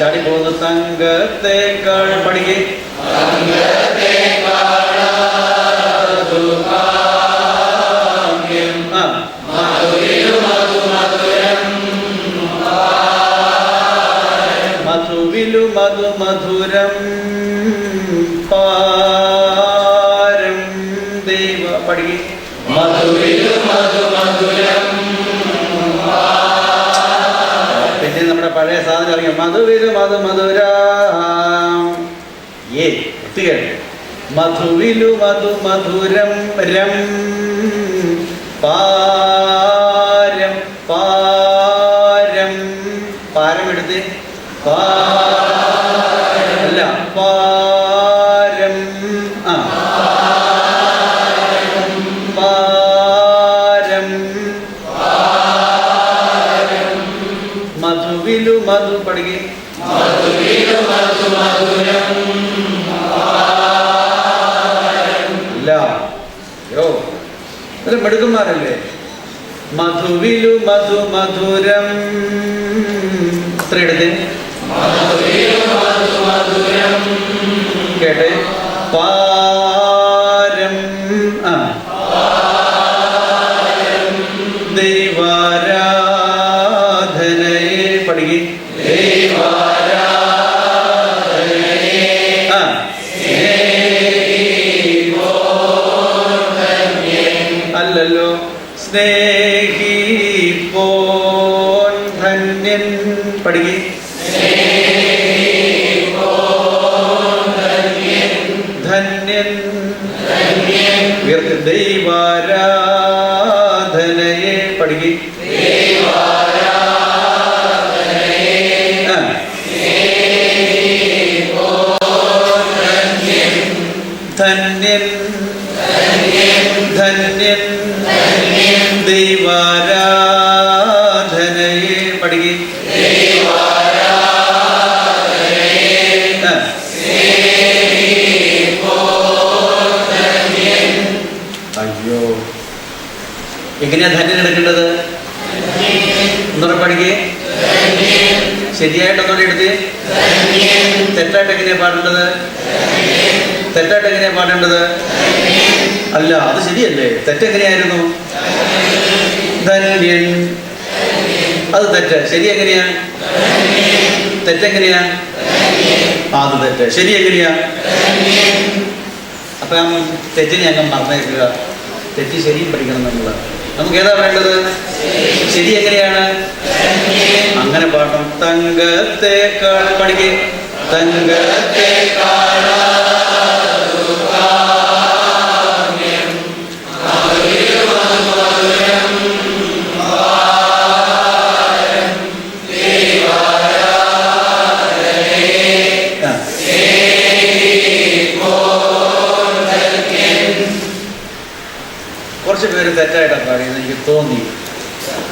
ചാടിപ്പോകുന്ന തങ്കത്തേക്കാൾ പഠിക്കേ മധുവിലു മധുമധുരം പാരം ദൈവ പഠിക്കേ മധുവിലു മധുമധുരം. പിന്നെ നമ്മുടെ പഴയ സാധനം അറിയാം, മധുവിലു മധുമധുരം മധുവിലു മധുമധുരം രം പാരം പാരം പാരം എടുത്ത് അല്ല പാരം പാരം മധുവിലു മധു പഠിക്കേ അല്ല മെടുക്കന്മാരല്ലേ. മധുവിലു മധുമധുരം എത്ര എടുത്തേ കേട്ടെ പാരം ദൈവാരാധനയെ പഠിക്കേ അല്ലല്ലോ സ്നേഹിപ്പോൻ ധന്യൻ പഠിക്കേ ധന്യൻ ദൈവാരാധനയെ പഠിക്കേ ധന്യൻ ധന്യൻ ദൈവാരാധനയെ പഠിക്കേ അയ്യോ എങ്ങനെയാ ധന്യൻ എടുക്കേണ്ടത് ഒന്നുകൂടെ പഠിക്കേ ശരിയായിട്ടൊന്നുകൂടെ എടുത്ത് തെറ്റായിട്ട് എങ്ങനെയാ പാടേണ്ടത് തെറ്റായിട്ട് എങ്ങനെയാ പാടേണ്ടത് അല്ല അത് ശരിയല്ലേ തെറ്റെങ്ങനെയായിരുന്നു ധന്യൻ അത് തെറ്റ് ശരി എങ്ങനെയാ തെറ്റെങ്ങനെയാ അത് തെറ്റ് ശരി എങ്ങനെയാ അപ്പം തെറ്റിനെ അങ്ങ് മറന്നേക്കുക തെറ്റി ശരിയും പഠിക്കണം നമ്മൾ നമുക്ക് ഏതാ വേണ്ടത് ശരി എങ്ങനെയാണ് അങ്ങനെ പാടണം തങ്കത്തേക്കാൾ പഠിക്കേ തങ്കത്തേക്കാൾ കുറച്ച് പേര് തെറ്റായിട്ടാണ് പാടിയെന്ന് എനിക്ക് തോന്നി.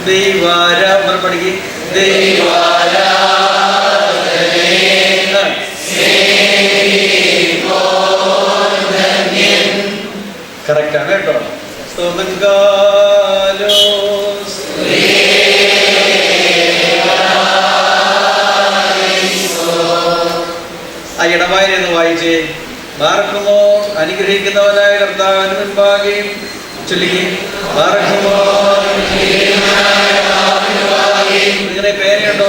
ദൈവാര പഠിക്ക് കറക്റ്റാണ് കേട്ടോ. ആ ഇടവായിരുന്നു വായിച്ചേ. ബാർക്കുമോ അനുഗ്രഹിക്കുന്നവനായ കർത്താവിന് മുൻപാകെ ചൊല്ലിക്ക്. ബാർക്കുമോ നിങ്ങളുടെ പേനയുണ്ടോ?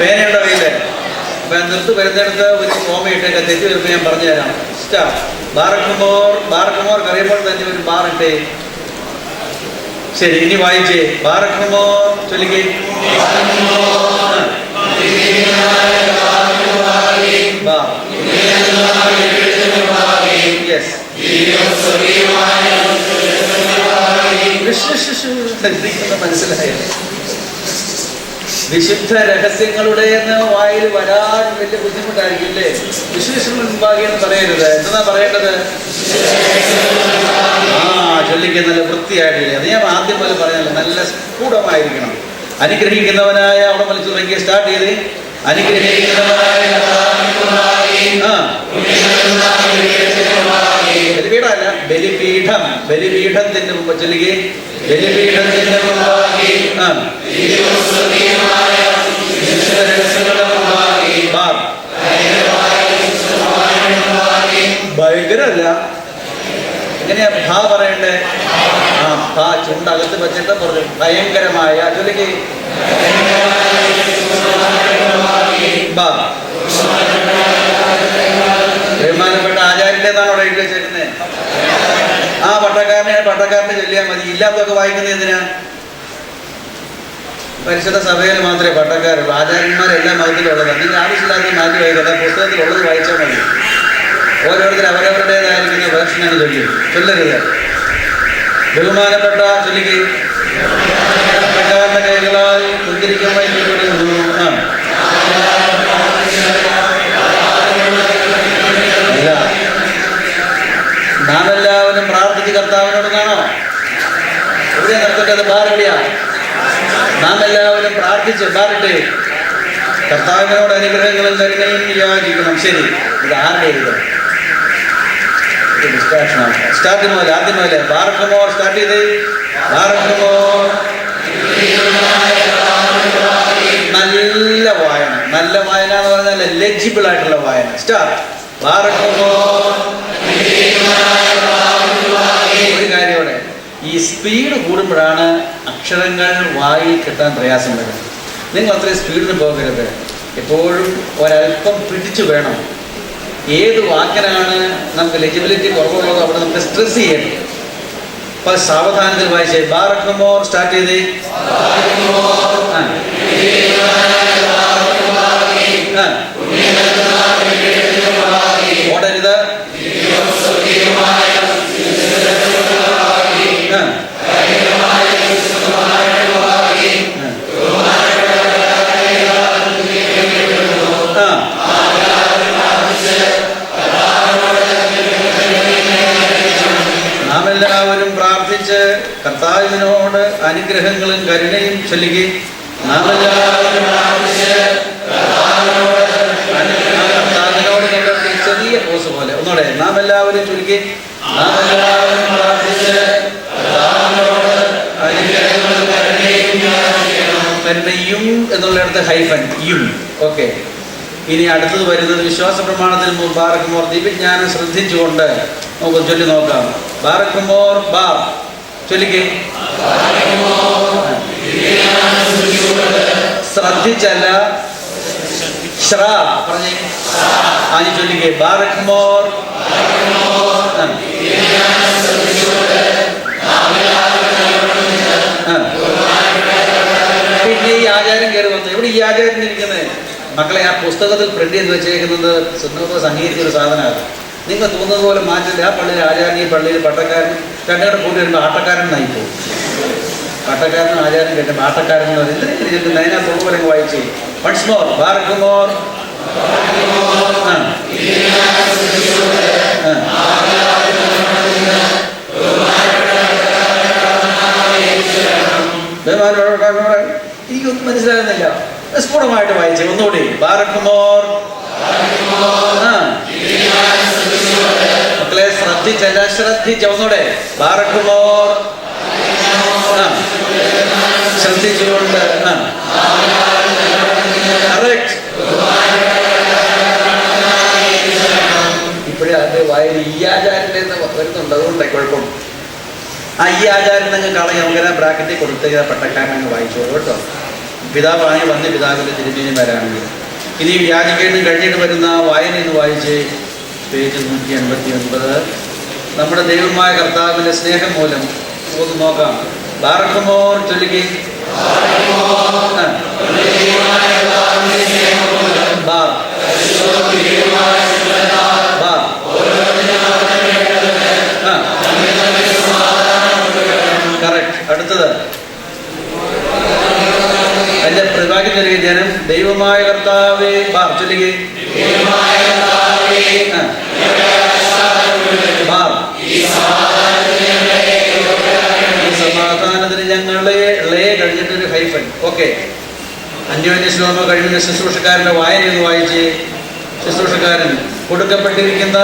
പേനയുണ്ടോ കയ്യില്ലേ? അപ്പൊ നിർത്ത് വരുന്നിടത്ത് ഒരു കോമയിട്ടേക്ക് തെറ്റി വരുമ്പോൾ ഞാൻ പറഞ്ഞു തരാം. ബാർക്കുമോർ കറിയുമ്പോൾ തന്നെ ഒരു ബാർ ഇട്ടേ. ശരി, ഇനി വായിച്ചേ. ബാർക്കുമോർ ചൊല്ലിക്ക്. മനസ്സിലായോ? വിശുദ്ധ രഹസ്യങ്ങളുടെ വായിൽ വരാൻ വലിയ ബുദ്ധിമുട്ടായിരിക്കും അല്ലേ? വിശേഷം മുൻപാകെ എന്ന് പറയരുത്. എന്താ പറയേണ്ടത്? ചൊല്ലിക്ക് നല്ല വൃത്തിയായിട്ടില്ലേ? അത് ഞാൻ ആദ്യം പോലെ പറഞ്ഞല്ലോ, നല്ല സ്ഫുടമായിരിക്കണം. അനുഗ്രഹിക്കുന്നവനായ അവിടെ വലിച്ചു തുടങ്ങി സ്റ്റാർട്ട് ചെയ്ത് അനുഗ്രഹിക്കുന്നവനായ ബലിപീഠമല്ല, ബലിപീഠം. ബലിപീഠത്തിന്റെ മുമ്പ് ചൊല്ലിക്ക്. ബലിപീഠത്തിന്റെ മുമ്പാകെ ഭയങ്കരമല്ല. എങ്ങനെയാ ഭാ പറയണ്ടേ? ആ ഭാ ചുണ്ടകത്ത് വെച്ചിട്ട് പറഞ്ഞു ഭയങ്കരമായ. ചൊല്ലിക്ക് ബഹുമാനപ്പെട്ട ആചാര്യൻ്റെതാണ് അവിടെ എഴുതി വെച്ചേക്കുന്നത്. ആ പട്ടക്കാരനെ ചൊല്ലിയാൽ മതി. ഇല്ലാത്തൊക്കെ വായിക്കുന്നത് എന്തിനാ? പരിശുദ്ധ സഭയിൽ മാത്രമേ പട്ടക്കാരുള്ളൂ. ആചാര്യന്മാരെല്ലാം മതത്തിലുള്ളതാണ്. നിങ്ങൾക്ക് ആവശ്യമില്ലാതെ മാറ്റി വായിക്കട്ടെ. പുസ്തകത്തിലുള്ളത് വായിച്ചാൽ മതി. ഓരോരുത്തർ അവരവരുടേതായിരിക്കുന്ന വേർഷനാണ് ചൊല്ലരുത്. ബഹുമാനപ്പെട്ട ചൊല്ലിക്ക് പട്ടക്കാരന്റെ കൈകളായി കുന്തിരിക്കുമ്പോൾ നാം എല്ലാവരും പ്രാർത്ഥിച്ച് കർത്താവിനോട് കാണോ? എവിടെയാ നിർത്തേണ്ടത്? ബാറിയ. നാം എല്ലാവരും പ്രാർത്ഥിച്ച് ബാറിട്ട് കർത്താവിനോട് അനുഗ്രഹങ്ങളും കരുണയും യാചിക്കണം. ശരി, ഇത് ആരുടെ എഴുതണം? ഡിസ്ട്രാക്ഷനാണ്. സ്റ്റാർട്ട് പോലെ ആദ്യം പോലെ ബാറക്കുമോ സ്റ്റാർട്ട് ചെയ്ത് ബാറക്കുമോ. നല്ല വായന. നല്ല വായന എന്ന് പറഞ്ഞാൽ ലെജിബിൾ ആയിട്ടുള്ള വായന. സ്റ്റാർട്ട് ബാറക്കുമോ. ഒരു കാര്യോടെ ഈ സ്പീഡ് കൂടുമ്പോഴാണ് അക്ഷരങ്ങൾ വായിൽ കിട്ടാൻ പ്രയാസം വരുന്നത്. നിങ്ങൾ അത്രയും സ്പീഡിന് പോകരുത്. എപ്പോഴും ഒരല്പം പിടിച്ചു വേണം. ഏത് വാക്കിനാണ് നമുക്ക് ലെജിബിലിറ്റി കുറവുള്ളത് അവിടെ നമുക്ക് സ്ട്രെസ് ചെയ്യണം. അപ്പൊ സാവധാനത്തിൽ വായിച്ചേ ബാറക്കുമോ സ്റ്റാർട്ട് ചെയ്തേ. ഓടരുത്. നാം എല്ലാവരും പ്രാർത്ഥിച്ച് കർത്താവിനോട് അനുഗ്രഹങ്ങളും കരുണയും ചൊല്ലുകയും നാം എല്ലാവരും കർത്താവിനോട് ചെറിയ പോസ് പോലെ ഒന്നുകൂടെ നാം എല്ലാവരും ചൊല്ലുകയും നാം എല്ലാവരും പ്രാർത്ഥിച്ച് കർത്താവിനോട് അനുഗ്രഹങ്ങളും കരുണയും എന്നുള്ളിടത്ത് ഹൈഫൻ യും. ഓക്കെ, ഇനി അടുത്തത് വരുന്നത് വിശ്വാസ പ്രമാണത്തിൽ ബാറക്കുമോർ ദിവ്യജ്ഞാനം ശ്രദ്ധിച്ചുകൊണ്ട് നമുക്ക് ചൊല്ലി നോക്കാം. ബാറക്കുമോർ ബാർ ചൊല്ലിക്കേ. ശ്രദ്ധിച്ചല്ല ശ്രാ പറഞ്ഞേ. ആനി ചൊല്ലിക്കേ ബാറക്കുമോർ. പിന്നെ ഈ ആചാരം കയറി വന്നു. ഇവിടെ ഈ ആചാരം ഇരിക്കുന്നത് മക്കളെ ആ പുസ്തകത്തിൽ പ്രിന്റ് ചെയ്ത് വെച്ചേക്കുന്നത് സുന്നത്ത് അംഗീകരിച്ച ഒരു സാധനമാണ്. നിങ്ങൾ തോന്നുന്നത് പോലെ മാറ്റില്ല. ആ പള്ളിയിൽ ആചാരൻ, ഈ പള്ളിയിൽ പട്ടക്കാരൻ രണ്ടുകൂടെ കൂടി വരുമ്പോൾ ആട്ടക്കാരൻ നയിപ്പോവും. പട്ടക്കാരനും ആചാരം കേട്ടുമ്പോൾ ആട്ടക്കാരൻ എന്ന് പറയും. എന്തിനാണ് ചെല്ലുന്നത്? അതിനകത്ത് പോലെ വായിച്ചു. വൺസ് മോർ ബാറക്കുമോർ. എനിക്കൊന്നും മനസ്സിലാകുന്നില്ല. സ്ഫുടമായിട്ട് വായിച്ചേ ഒന്നുകൂടി. ബാറക്കുമോർ. മക്കളെ ശ്രദ്ധിച്ചല്ല ശ്രദ്ധിച്ച ഒന്നുകൂടെ. ബാറക്കുമോർ. ശ്രദ്ധിച്ചുകൊണ്ട്. ഇപ്പോഴേ അതിന്റെ വായിൽ ഈ ആചാരൻ്റെ വരുന്നുണ്ട്. അതുകൊണ്ടേ കുഴപ്പം. ആ ഈ ആചാരം നിങ്ങൾ കളഞ്ഞ് നമുക്ക് ബ്രാക്കറ്റിൽ കൊടുത്ത് പട്ടക്കാരനങ്ങ് വായിച്ചോളൂ കേട്ടോ. പിതാവായി വന്ന് പിതാവിൻ്റെ തിരുമേനിമാരാണെങ്കിൽ. ഇനി വ്യാജിക്കേണ്ടും കഴിഞ്ഞിട്ട് വരുന്ന വായന എന്ന് വായിച്ച് പേജ് 189. നമ്മുടെ ദൈവമായ കർത്താവിൻ്റെ സ്നേഹം മൂലം ഒന്ന് നോക്കാം. ബാറക്കുമോർ ചൊല്ലുകി. ബാർ ബാർ. കറക്റ്റ്. അടുത്തത് അതിന്റെ പ്രതിപാദ്യം നൽകിയ ജനം ദൈവമായ കർത്താവേ ബാർ ചൊല്ലുകി. ബാർ. സമാധാനത്തിന് ഞങ്ങളെ ലേ കഴിഞ്ഞിട്ടൊരു ഹൈഫൻ. ഓക്കെ, അന്യോന്യ ശ്ലോമ കഴിയുന്ന ശുശ്രൂഷക്കാരൻ്റെ വായന എന്ന് വായിച്ച് ശുശ്രൂഷക്കാരൻ കൊടുക്കപ്പെട്ടിരിക്കുന്ന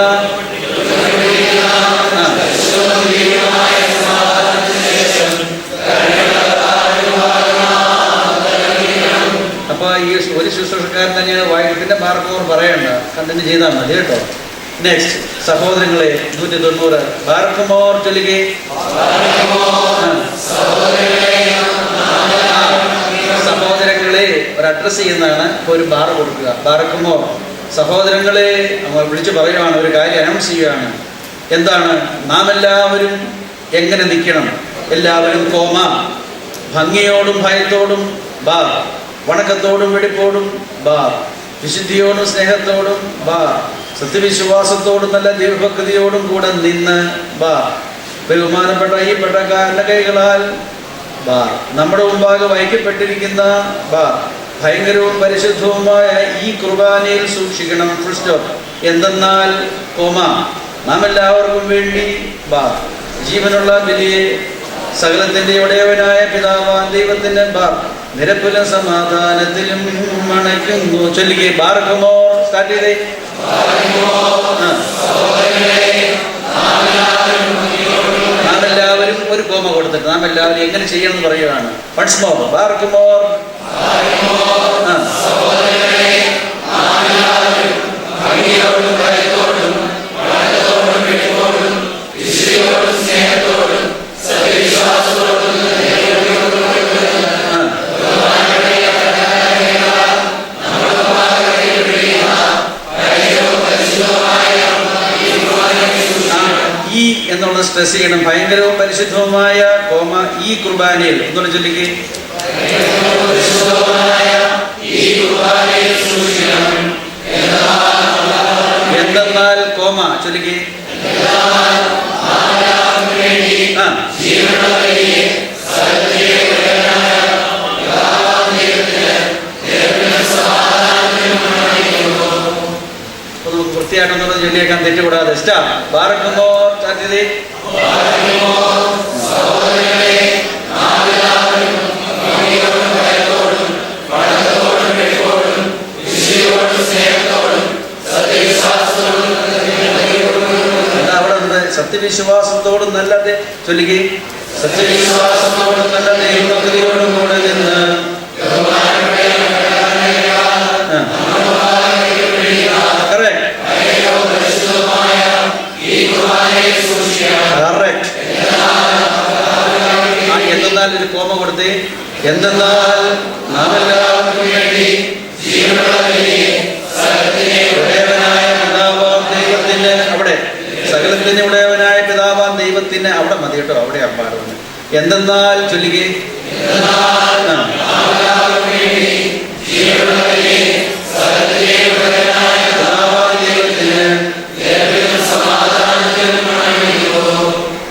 അപ്പോൾ ഈ ഒരു ശുശ്രൂഷക്കാരൻ തന്നെയാണ് വായിക്കും. പിന്നെ ബാറക്കുമോർ പറയണ്ട, കണ്ടിന്യൂ ചെയ്താൽ മതി കേട്ടോ. നെക്സ്റ്റ് സഹോദരങ്ങളെ 190 ബാറക്കുമോർ ചൊല്ലുകെ. സഹോദരങ്ങളെ ഒരു അഡ്രസ് ചെയ്യുന്നതാണ്. ഒരു ബാർ കൊടുക്കുക. ബാറക്കുമോർ സഹോദരങ്ങളെ വിളിച്ചു പറയുകയാണ്, ഒരു കാര്യം അനൗൺസ് ചെയ്യുകയാണ്. എന്താണ്? നാം എല്ലാവരും എങ്ങനെ നിൽക്കണം? എല്ലാവരും കോമ, ഭംഗിയോടും ഭയത്തോടും ബാ, വണക്കത്തോടും വെടിപ്പോടും ബാ, വിശുദ്ധിയോടും സ്നേഹത്തോടും ബാ, സത്യവിശ്വാസത്തോടും നല്ല ദൈവഭക്തിയോടും കൂടെ നിന്ന് ബാ, ബഹുമാനപ്പെട്ട ഈ പട്ടക്കാരന്റെ കൈകളാൽ ബാ, നമ്മുടെ മുമ്പാകെ വഹിക്കപ്പെട്ടിരിക്കുന്ന ബാ, ഭയങ്കരവും പരിശുദ്ധവുമായ ഈ കുർബാനയിൽ സൂക്ഷിക്കണം. Full stop. എന്തെന്നാൽ കോമ, നാം എല്ലാവർക്കും വേണ്ടി ബാ, ജീവനുള്ള ബലിയെ സകലത്തിന്റെ ഉടയവനായ പിതാവാൻ ദൈവത്തിന്റെ ബാ, നിരപ്പിലും സമാധാനത്തിലും മണയ്ക്കുന്നു. ചൊല്ലുകെ. ബാറക്കുമോ. സ്റ്റാർട്ട് ചെയ്തേ. നാം എല്ലാവരും ഒരു കോമ കൊടുത്തിട്ട് നാം എല്ലാവരും എങ്ങനെ ചെയ്യണം എന്ന് പറയുകയാണ്. Once more. ബാറക്കുമോ. ഈ എന്നുള്ളത് സ്ട്രെസ് ചെയ്യണം. ഭയങ്കരവും പരിശുദ്ധവുമായ കോമ ഈ കുർബാനയിൽ ഒന്നുകൂടെ ചൊല്ലിക്ക്. എന്തെന്നാൽ കോമ ചൊല്ലിക്ക്. വൃത്തിയായിട്ടുള്ളത് ചൊല്ലിയേക്കാൻ തെറ്റുകൂടാതെ. സ്റ്റാർ. ബാറക്കുമോ. സ്റ്റാർട്ട് ചെയ്തേ. അവിടെ ഉണ്ട്. സത്യവിശ്വാസത്തോടും നല്ല ചൊല്ലുകെ. സത്യവിശ്വാസത്തോടും നല്ല ദൈവഭക്തിയോടും കൂടെ നിന്ന് എന്തെന്നാൽ ഒരു കോമ കൊടുത്തേ. എന്തെന്നാൽ നാം എല്ലാവർക്കും വേണ്ടി ഉടയവനായ പിതാവാം ദൈവത്തിന്, അവിടെ സകലത്തിന് ഉടയവനായ പിതാവാം ദൈവത്തിന്, അവിടെ മതി കേട്ടോ, അവിടെ അമ്പാടുന്നു. എന്തെന്നാൽ ചൊല്ലുകെ.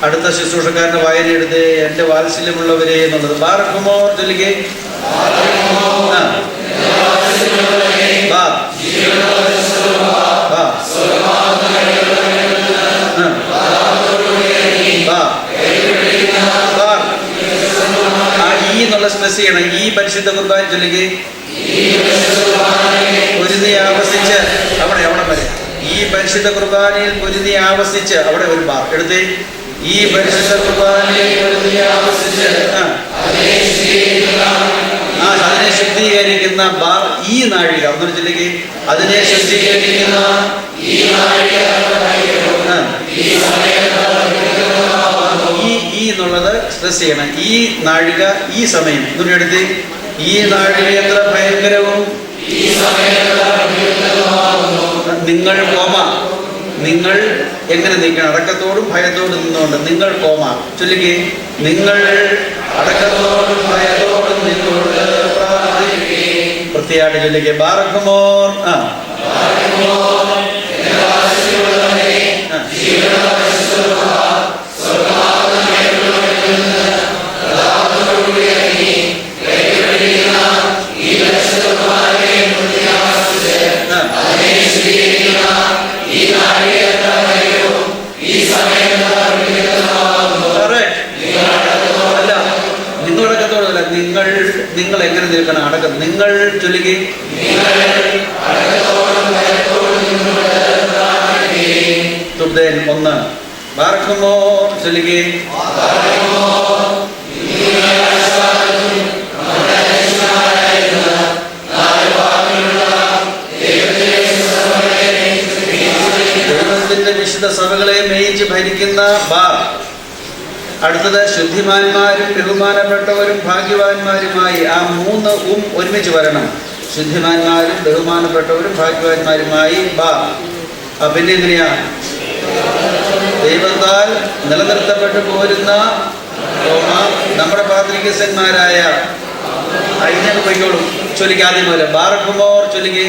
അടുത്ത ശുശ്രൂഷക്കാരന്റെ വായന എടുത്ത് എന്റെ വാത്സല്യമുള്ളവരെ എന്നുള്ളത്. ബാറക്കുമോ ചൊല്ലുകെ. ഈ എന്നുള്ള സ്ട്രെസ് ചെയ്യണം. ഈ പരിശുദ്ധ കുർബാന ചൊല്ലുകെ. പൊരുതി ആവസിച്ച് അവിടെ വരെ. ഈ പരിശുദ്ധ കുർബാനയിൽ പൊരുതി ആവസിച്ച് അവിടെ ഒരു ബാർ എടുത്തേ. ഈ പരിശുദ്ധ കുർബാനയിൽ പൊരുതി ആവസിച്ച് അതിനെ ശുദ്ധീകരിക്കുന്ന ബാർ ഈ നാഴിക. ഒന്നൊരു ചൊല്ലുകെ. അതിനെ ശുദ്ധീകരിക്കുന്ന ഈ എന്നുള്ളത് സ്ട്രെസ് ചെയ്യണം. ഈ നാഴിക, ഈ സമയം. ഇതൊരു എടുത്ത്. ഈ നാഴിക എത്ര ഭയങ്കരവും നിങ്ങൾ കോമ, നിങ്ങൾ എങ്ങനെ നിൽക്കണം? അടക്കത്തോടും ഭയത്തോടും നിന്നുകൊണ്ട് നിങ്ങൾ കോമ ചൊല്ലുകെ. നിങ്ങൾ അടക്കത്തോടും ഭയത്തോടും നിന്നുകൊണ്ട് വൃത്തിയായിട്ട് ചൊല്ലുകെ. ബാറക്കുമോർ. നിങ്ങൾ എങ്ങനെ നിൽക്കണം? അടക്കം. നിങ്ങൾ ചൊല്ലുകെ. തുബ്ദേൻ 1. ബാറക്കുമോ ചൊല്ലുകെ. അണിയിച്ച് ഭരിക്കുന്ന ബാർ. അടുത്തത് ശുദ്ധിമാന്മാരും ബഹുമാനപ്പെട്ടവരും ഭാഗ്യവാന്മാരുമായി. ആ 3 ഒരുമിച്ച് വരണം. ശുദ്ധിമാന്മാരും ബഹുമാനപ്പെട്ടവരും ഭാഗ്യവാന്മാരുമായി ബാർ. പിന്നെ എങ്ങനെയാ? ദൈവത്താൽ നിലനിർത്തപ്പെട്ടു പോരുന്ന നമ്മുടെ പാത്രികസന്മാരായ അതിനൊക്കെ പോയിക്കോളും. ചൊല്ലിക്ക് ആദ്യം പോലെ ബാറക്കുമോർ ചൊല്ലിക്ക്.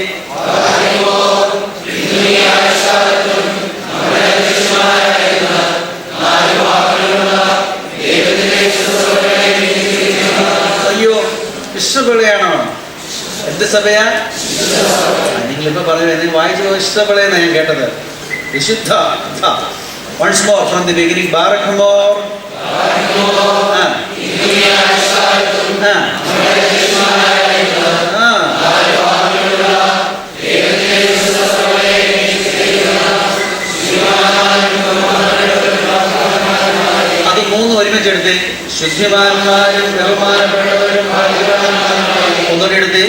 അയ്യോ, വിശ്വപിളയാണോ? എന്ത് സഭയാ? നിങ്ങളിപ്പോ പറഞ്ഞു വായിച്ചു വിശ്വപിളയെന്നാണ് ഞാൻ കേട്ടത്. വിശുദ്ധ. Once more from the beginning. ബാറക്കുമോർ. അത് 3 ഒരുമിച്ചെടുത്ത്. ശുദ്ധിമാന്മാരും ബഹുമാനപ്പെട്ടവരും ഒന്നുകൂടി എടുത്ത്.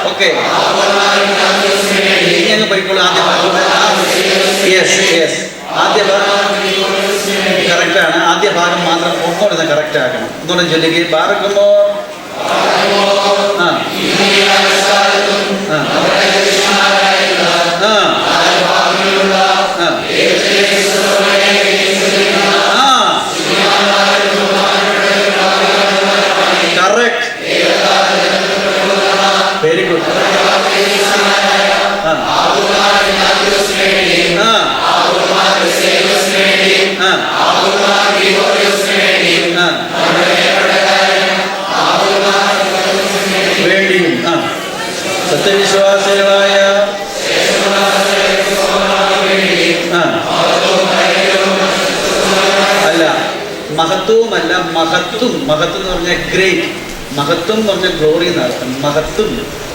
ഓക്കെ, ഇനി അങ്ങ് പോയിക്കോളൂ. ആദ്യ ഭാഗം ആദ്യ ഭാഗം കറക്റ്റാണ്. ആദ്യ ഭാഗം മാത്രം ഒന്നുകൂടെ കറക്റ്റ് ആക്കണം. ഒന്നുകൂടെ ചൊല്ലിക്ക്. ബാറക്കുമോ. Correct, very good. വേണ്ടിയും സത്യവിശ്വാസികളായ അല്ല, മഹത്വമല്ല, മഹത്വം. മഹത്വം എന്ന് പറഞ്ഞാൽ ഗ്രേറ്റ്. മഹത്വം എന്ന് പറഞ്ഞാൽ ഗ്ലോറി എന്നർത്ഥം. മഹത്വം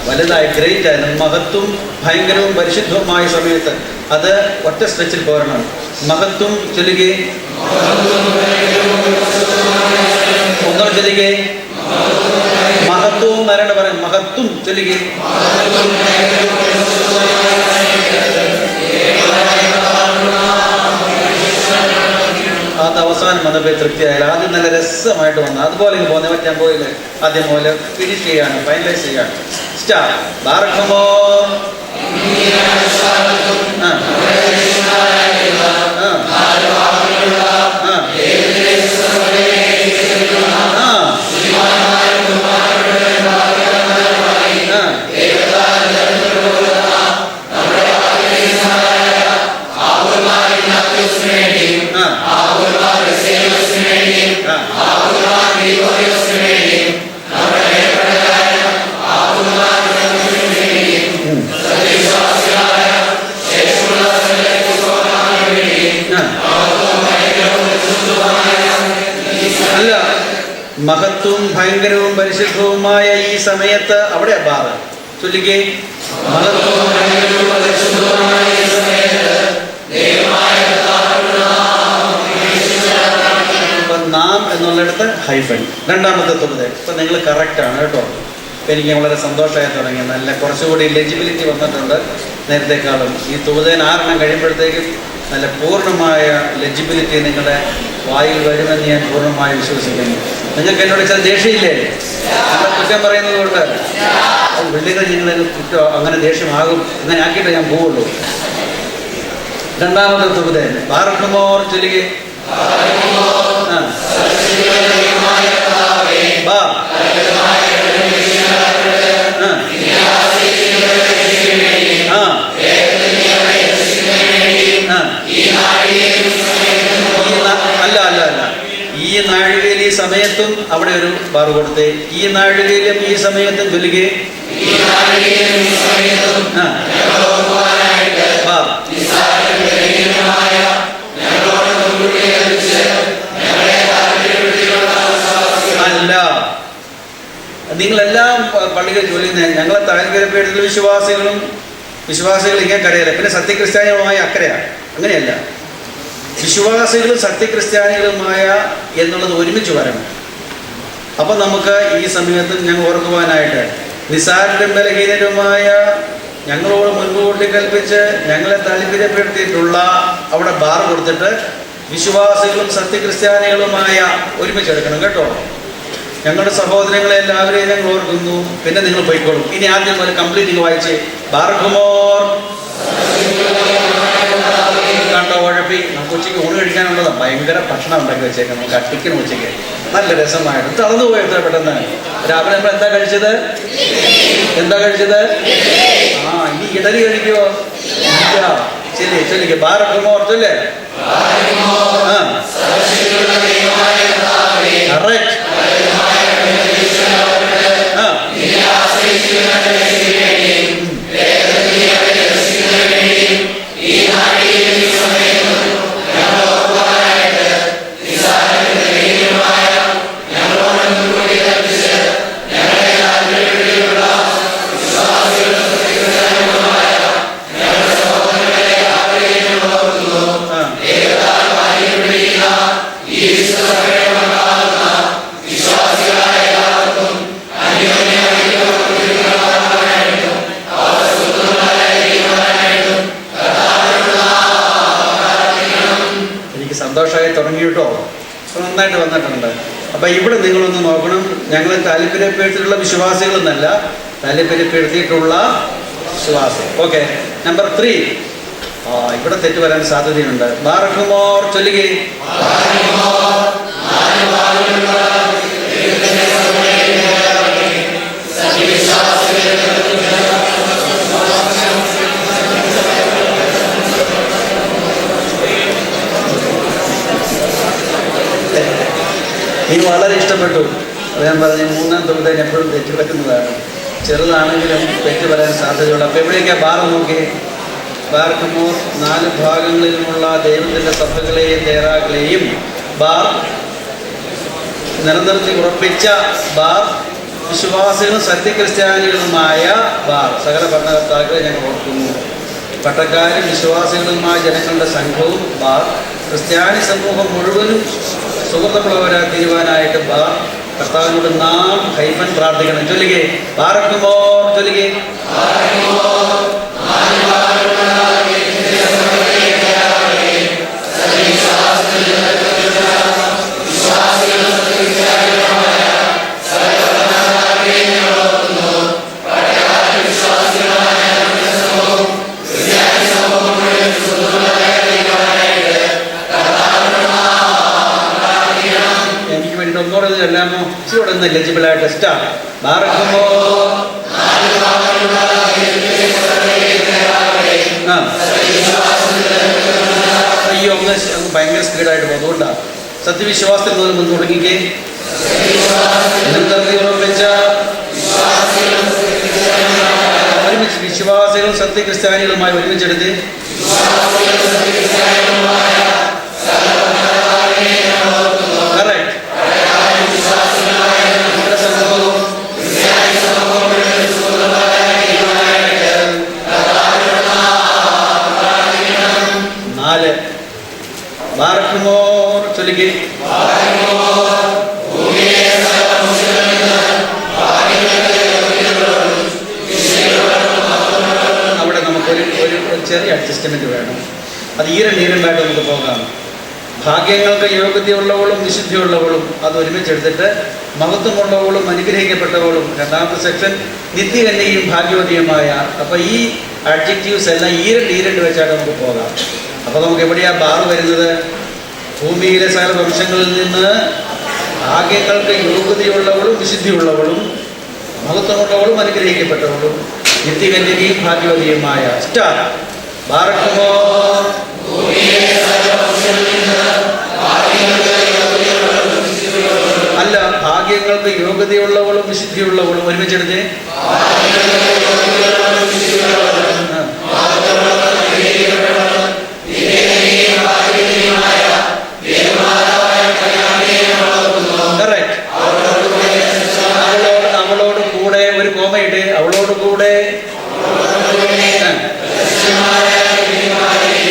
വലുതായി, ഗ്രേറ്റ് ആയിരുന്നു. മഹത്വം ഭയങ്കരവും പരിശുദ്ധവുമായ സമയത്ത് അത് ഒറ്റ സ്ട്രെച്ചിൽ പോരണം. മഹത്വം ചൊല്ലുകെ. ഒന്നോ ചൊല്ലുകെ. മഹത്വവും വരേണ്ട പറയാം. മഹത്വം ചൊല്ലുകെ. അത് അവസാനം വന്നപ്പോൾ തൃപ്തിയായാലും ആദ്യം നല്ല രസമായിട്ട് വന്നു. അതുപോലെ പോകുന്ന പറ്റാൻ പോയില്ലേ? ആദ്യം പോലെ ഫിനിഷ് ചെയ്യാണ്, ഫൈനലൈസ് ചെയ്യാണ്. സ്റ്റാർ. ബാറക്കുമോ. അല്ല, മഹത്വവും ഭയങ്കരവും പരിശുദ്ധവുമായ ഈ സമയത്ത് അവിടെ ബാറ ചൊല്ലിക്കേ. മഹത്വവും ഭയങ്കരവും പരിശുദ്ധവുമായ ഈ സമയത്ത് നാം എന്നുള്ളിടത്ത് ഹൈഫൻ. രണ്ടാമത്തെ തുകത. ഇപ്പൊ നിങ്ങൾ കറക്റ്റാണ് കേട്ടോ. എനിക്ക് വളരെ സന്തോഷമായി തുടങ്ങി. നല്ല കുറച്ചുകൂടി ലെജിബിലിറ്റി വന്നിട്ടുണ്ട് നേരത്തെക്കാളും. ഈ തുകതേൻ 6 കഴിയുമ്പോഴത്തേക്കും നല്ല പൂർണ്ണമായ ലെജിബിലിറ്റി നിങ്ങളുടെ വായിൽ വരുമെന്ന് ഞാൻ പൂർണ്ണമായി വിശ്വസിക്കുന്നു. നിങ്ങൾക്ക് എന്നോട് ചില ദേഷ്യമില്ലേ? നിങ്ങൾ കുറ്റം പറയുന്നത് കൊണ്ട് വെള്ളികൾ നിങ്ങൾ കുറ്റം അങ്ങനെ ദേഷ്യമാകും. അങ്ങനെ ആക്കിയിട്ട് ഞാൻ പോവുള്ളൂ. രണ്ടാമത്തെ തുകതേൻ ബാറക്കുമോർ ചൊല്ലുക. അല്ല, ഈ നാഴികയിൽ ഈ സമയത്തും അവിടെ ഒരു ബാർ കൊടുത്തേ. ഈ നാഴികയിലും ഈ സമയത്തും ചൊല്ലുകയെ. ബാർ. അല്ല, നിങ്ങളെല്ലാം പള്ളികൾ ജോലി ചെയ്യുന്ന ഞങ്ങളെ താൽപര്യപ്പെടുന്ന വിശ്വാസികൾ ഇങ്ങനെ കരയല്ല. പിന്നെ സത്യക്രിസ്ത്യാനികളുമായ അക്കരയാണ്. അങ്ങനെയല്ല, വിശ്വാസികളും സത്യക്രിസ്ത്യാനികളുമായ എന്നുള്ളത് ഒരുമിച്ച് വരണം. അപ്പം നമുക്ക് ഈ സമയത്ത് ഞങ്ങൾ ഓർക്കുവാനായിട്ട് നിസാരരും ബലഹീനരുമായ ഞങ്ങളോട് മുൻകൂട്ടി കൽപ്പിച്ച് ഞങ്ങളെ താല്പര്യപ്പെടുത്തിയിട്ടുള്ള അവിടെ ബാർ കൊടുത്തിട്ട് വിശ്വാസികളും സത്യക്രിസ്ത്യാനികളുമായ ഒരുമിച്ചെടുക്കണം കേട്ടോ. ഞങ്ങളുടെ സഹോദരങ്ങളെ എല്ലാവരെയും ഞങ്ങൾ ഓർക്കുന്നു. പിന്നെ നിങ്ങൾ പോയിക്കോളും. ഇനി ആദ്യം ഒരു കംപ്ലീറ്റ് വായിച്ച് ബാർക്കുമോർ കണ്ടോ ഉഴപ്പി. നമുക്ക് ഉച്ചയ്ക്ക് ഊണ് കഴിക്കാനുള്ളതാണ്. ഭയങ്കര ഭക്ഷണം ഉണ്ടാക്കി വെച്ചേക്കാം. നമുക്ക് അട്ടിക്കണം ഉച്ചയ്ക്ക്. നല്ല രസമായിട്ട് തളർന്നു പോയി എത്ര പെട്ടെന്ന്. രാവിലെ നമ്മൾ എന്താ കഴിച്ചത്? ഇനി ഇഡലി കഴിക്കുമോ? ചൊല്ലിക്ക് ബാർക്കുമോർ ചൊല്ലേ. കറക്റ്റ്. സന്തോഷമായി തുടങ്ങി കേട്ടോ. നന്നായിട്ട് വന്നിട്ടുണ്ട്. അപ്പം ഇവിടെ നിങ്ങളൊന്ന് നോക്കണം. ഞങ്ങൾ താല്പര്യപ്പെടുത്തിയിട്ടുള്ള വിശ്വാസികളെന്നല്ല, താല്പര്യപ്പെടുത്തിയിട്ടുള്ള വിശ്വാസം. Okay, number 3. ഇവിടെ തെറ്റ് വരാൻ സാധ്യതയുണ്ട്. ബാർക്കുമോർ ചൊല്ലുകേ. എനിക്ക് വളരെ ഇഷ്ടപ്പെട്ടു. അത് ഞാൻ പറഞ്ഞു, 3-ാം തൊഴുതേന് എപ്പോഴും തെറ്റ് പറ്റുന്നതാണ്. ചെറുതാണെങ്കിലും തെറ്റ് വരാൻ സാധ്യതയുള്ളൂ. അപ്പോൾ എവിടേക്കാണ് ബാർ നോക്കി? ബാർക്കുമോർ 4 ഭാഗങ്ങളിലുമുള്ള ദൈവത്തിൻ്റെ സഭകളെയും തേറാക്കളെയും ബാർ നിലനിർത്തി ഉറപ്പിച്ച ബാർ വിശ്വാസികളും സത്യക്രിസ്ത്യാനികളുമായ ബാർ സകല ഭരണകർത്താക്കളെ ഞങ്ങൾ ഓർക്കുന്നു. പട്ടക്കാരും വിശ്വാസികളുമായ ജനങ്ങളുടെ സംഘവും ബാർ ക്രിസ്ത്യാനി സമൂഹം മുഴുവനും സുഹൃത്തുക്കളവരാ തീരുവാനായിട്ട് ബാർ കർത്താവിനോട് നാം ഹൈഫൻ പ്രാർത്ഥിക്കണം. ചൊല്ലുകെ ബാർക്കുമോർ ചൊല്ലുകെ. ഒന്നോടെ ചെല്ലാമോ? ഇച്ചിരി ഒന്ന് എലിജിബിളായിട്ട് സ്റ്റാർട്ട്. ബാർക്കുമോ അയ്യോ ഒന്ന് ഭയങ്കര സ്പീഡായിട്ട് പോകും. അതുകൊണ്ടാണ് സത്യവിശ്വാസത്തിൽ മുൻ തുടങ്ങിക്കേ. ഒരുമിച്ച് വിശ്വാസികളും സത്യക്രിസ്ത്യാനികളുമായി ഒരുമിച്ചെടുത്ത് കറക്റ്റ്. 4 ബാർക്കുമോർ ചൊല്ലിക്ക്. അവിടെ നമുക്കൊരു ചെറിയ അഡ്ജസ്റ്റ്മെന്റ് വേണം. അത് ഈരണ്ടീരണ്ടായിട്ട് നമുക്ക് പോകാം. ഭാഗ്യങ്ങൾക്ക് യോഗ്യതയുള്ളവളും വിശുദ്ധിയുള്ളവളും അത് ഒരുമിച്ചെടുത്തിട്ട് മഹത്വമുള്ളവളും അനുഗ്രഹിക്കപ്പെട്ടവളും. 2ാമത്തെ സെക്ഷൻ നിത്യകന്യയും ഭാഗ്യവതിയുമായ. അപ്പോൾ ഈ അഡ്ജക്റ്റീവ്സ് എല്ലാം ഈരണ്ട് വെച്ചായിട്ട് നമുക്ക് പോകാം. അപ്പോൾ നമുക്ക് എവിടെയാണ് ബാർ വരുന്നത്? ഭൂമിയിലെ സകല വംശങ്ങളിൽ നിന്ന് ഭാഗ്യങ്ങൾക്ക് യോഗ്യതയുള്ളവളും വിശുദ്ധിയുള്ളവളും മഹത്വമുള്ളവളും അനുഗ്രഹിക്കപ്പെട്ടവളും നിത്യകന്യകയും ഭാഗ്യവതിയുമായ. സ്റ്റാർ ബാർക്കുമോ അല്ല, ഭാഗ്യങ്ങൾക്ക് യോഗ്യതയുള്ളവളും വിശുദ്ധിയുള്ളവളും ഒരുമിച്ചെടുത്ത് അവളോട് കൂടെ ഒരു കോമയിട്ട് അവളോട് കൂടെ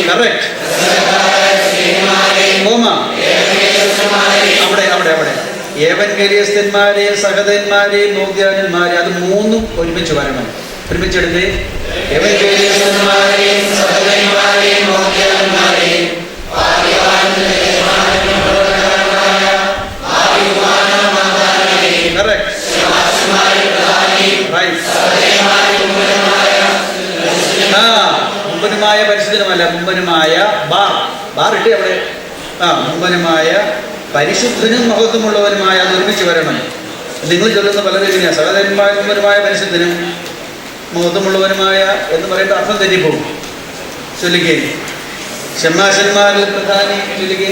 കറക്റ്റ്. എവൻഗേലിയസ്തന്മാരെയും സഹതന്മാരെയും നോദ്യാനന്മാരെയും, അത് മൂന്നും ഒരുമിച്ച് വരണം. ഒരുമിച്ചെടുത്ത് എവൻഗേലിയസ്തന്മാരെയും സഹതന്മാരെയും നോദ്യാനന്മാരെയും മുമ്പനുമായ പരിശുദ്ധനുമല്ല, മുമ്പനുമായ ബാർ ഇട്ട് അവിടെ മുമ്പനുമായ പരിശുദ്ധനും മഹത്വമുള്ളവനുമായ നിർമ്മിച്ചു വരണം. നിങ്ങൾ ചൊല്ലുന്ന പലരും ഇങ്ങനെയാണ്, സഹോദരന്മാർ മുമ്പനുമായ പരിശുദ്ധനും മഹത്വമുള്ളവനുമായ എന്ന് പറയുമ്പോൾ അർത്ഥം തെറ്റിപ്പോകും. ചൊല്ലിക്കേ ഷമ്മാശന്മാരിൽ പ്രധാനി ചൊല്ലിക്കേ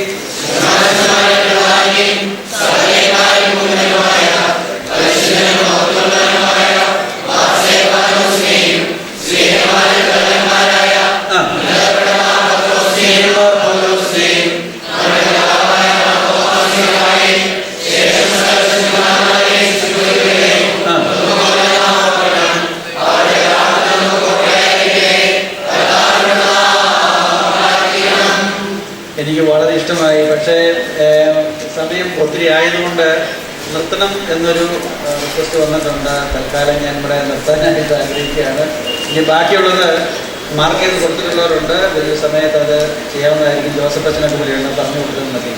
എനിക്ക് വളരെ ഇഷ്ടമായി. പക്ഷേ സമയം ഒത്തിരി ആയതുകൊണ്ട് നിർത്തണം എന്നൊരു റിക്വസ്റ്റ് വന്നിട്ടുണ്ട്. തൽക്കാലം ഞാൻ ഇവിടെ നിർത്താനായിട്ട് ആഗ്രഹിക്കുകയാണ്. ഇനി ബാക്കിയുള്ളത് മാർക്ക് ചെയ്ത് കൊടുത്തിട്ടുള്ളവരുണ്ട്. വലിയ സമയത്ത് അത് ചെയ്യാവുന്നതായിരിക്കും. ജോസഫ് അച്ഛനൊക്കെ കൂടിയാണ് പറഞ്ഞു കൊടുക്കുന്നത് മതി.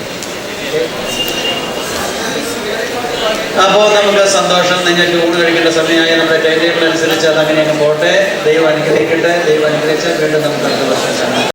അപ്പോൾ നമുക്ക് സന്തോഷം. നിങ്ങൾക്ക് ഊണ് കഴിക്കേണ്ട സമയമായി. നമ്മുടെ ടൈം ടേബിൾ അനുസരിച്ച് അത് അങ്ങനെ അങ്ങ് പോട്ടെ. ദൈവം അനുഗ്രഹിക്കട്ടെ. ദൈവം അനുഗ്രഹിച്ചാൽ വീണ്ടും നമുക്ക് അടുത്ത വർഷം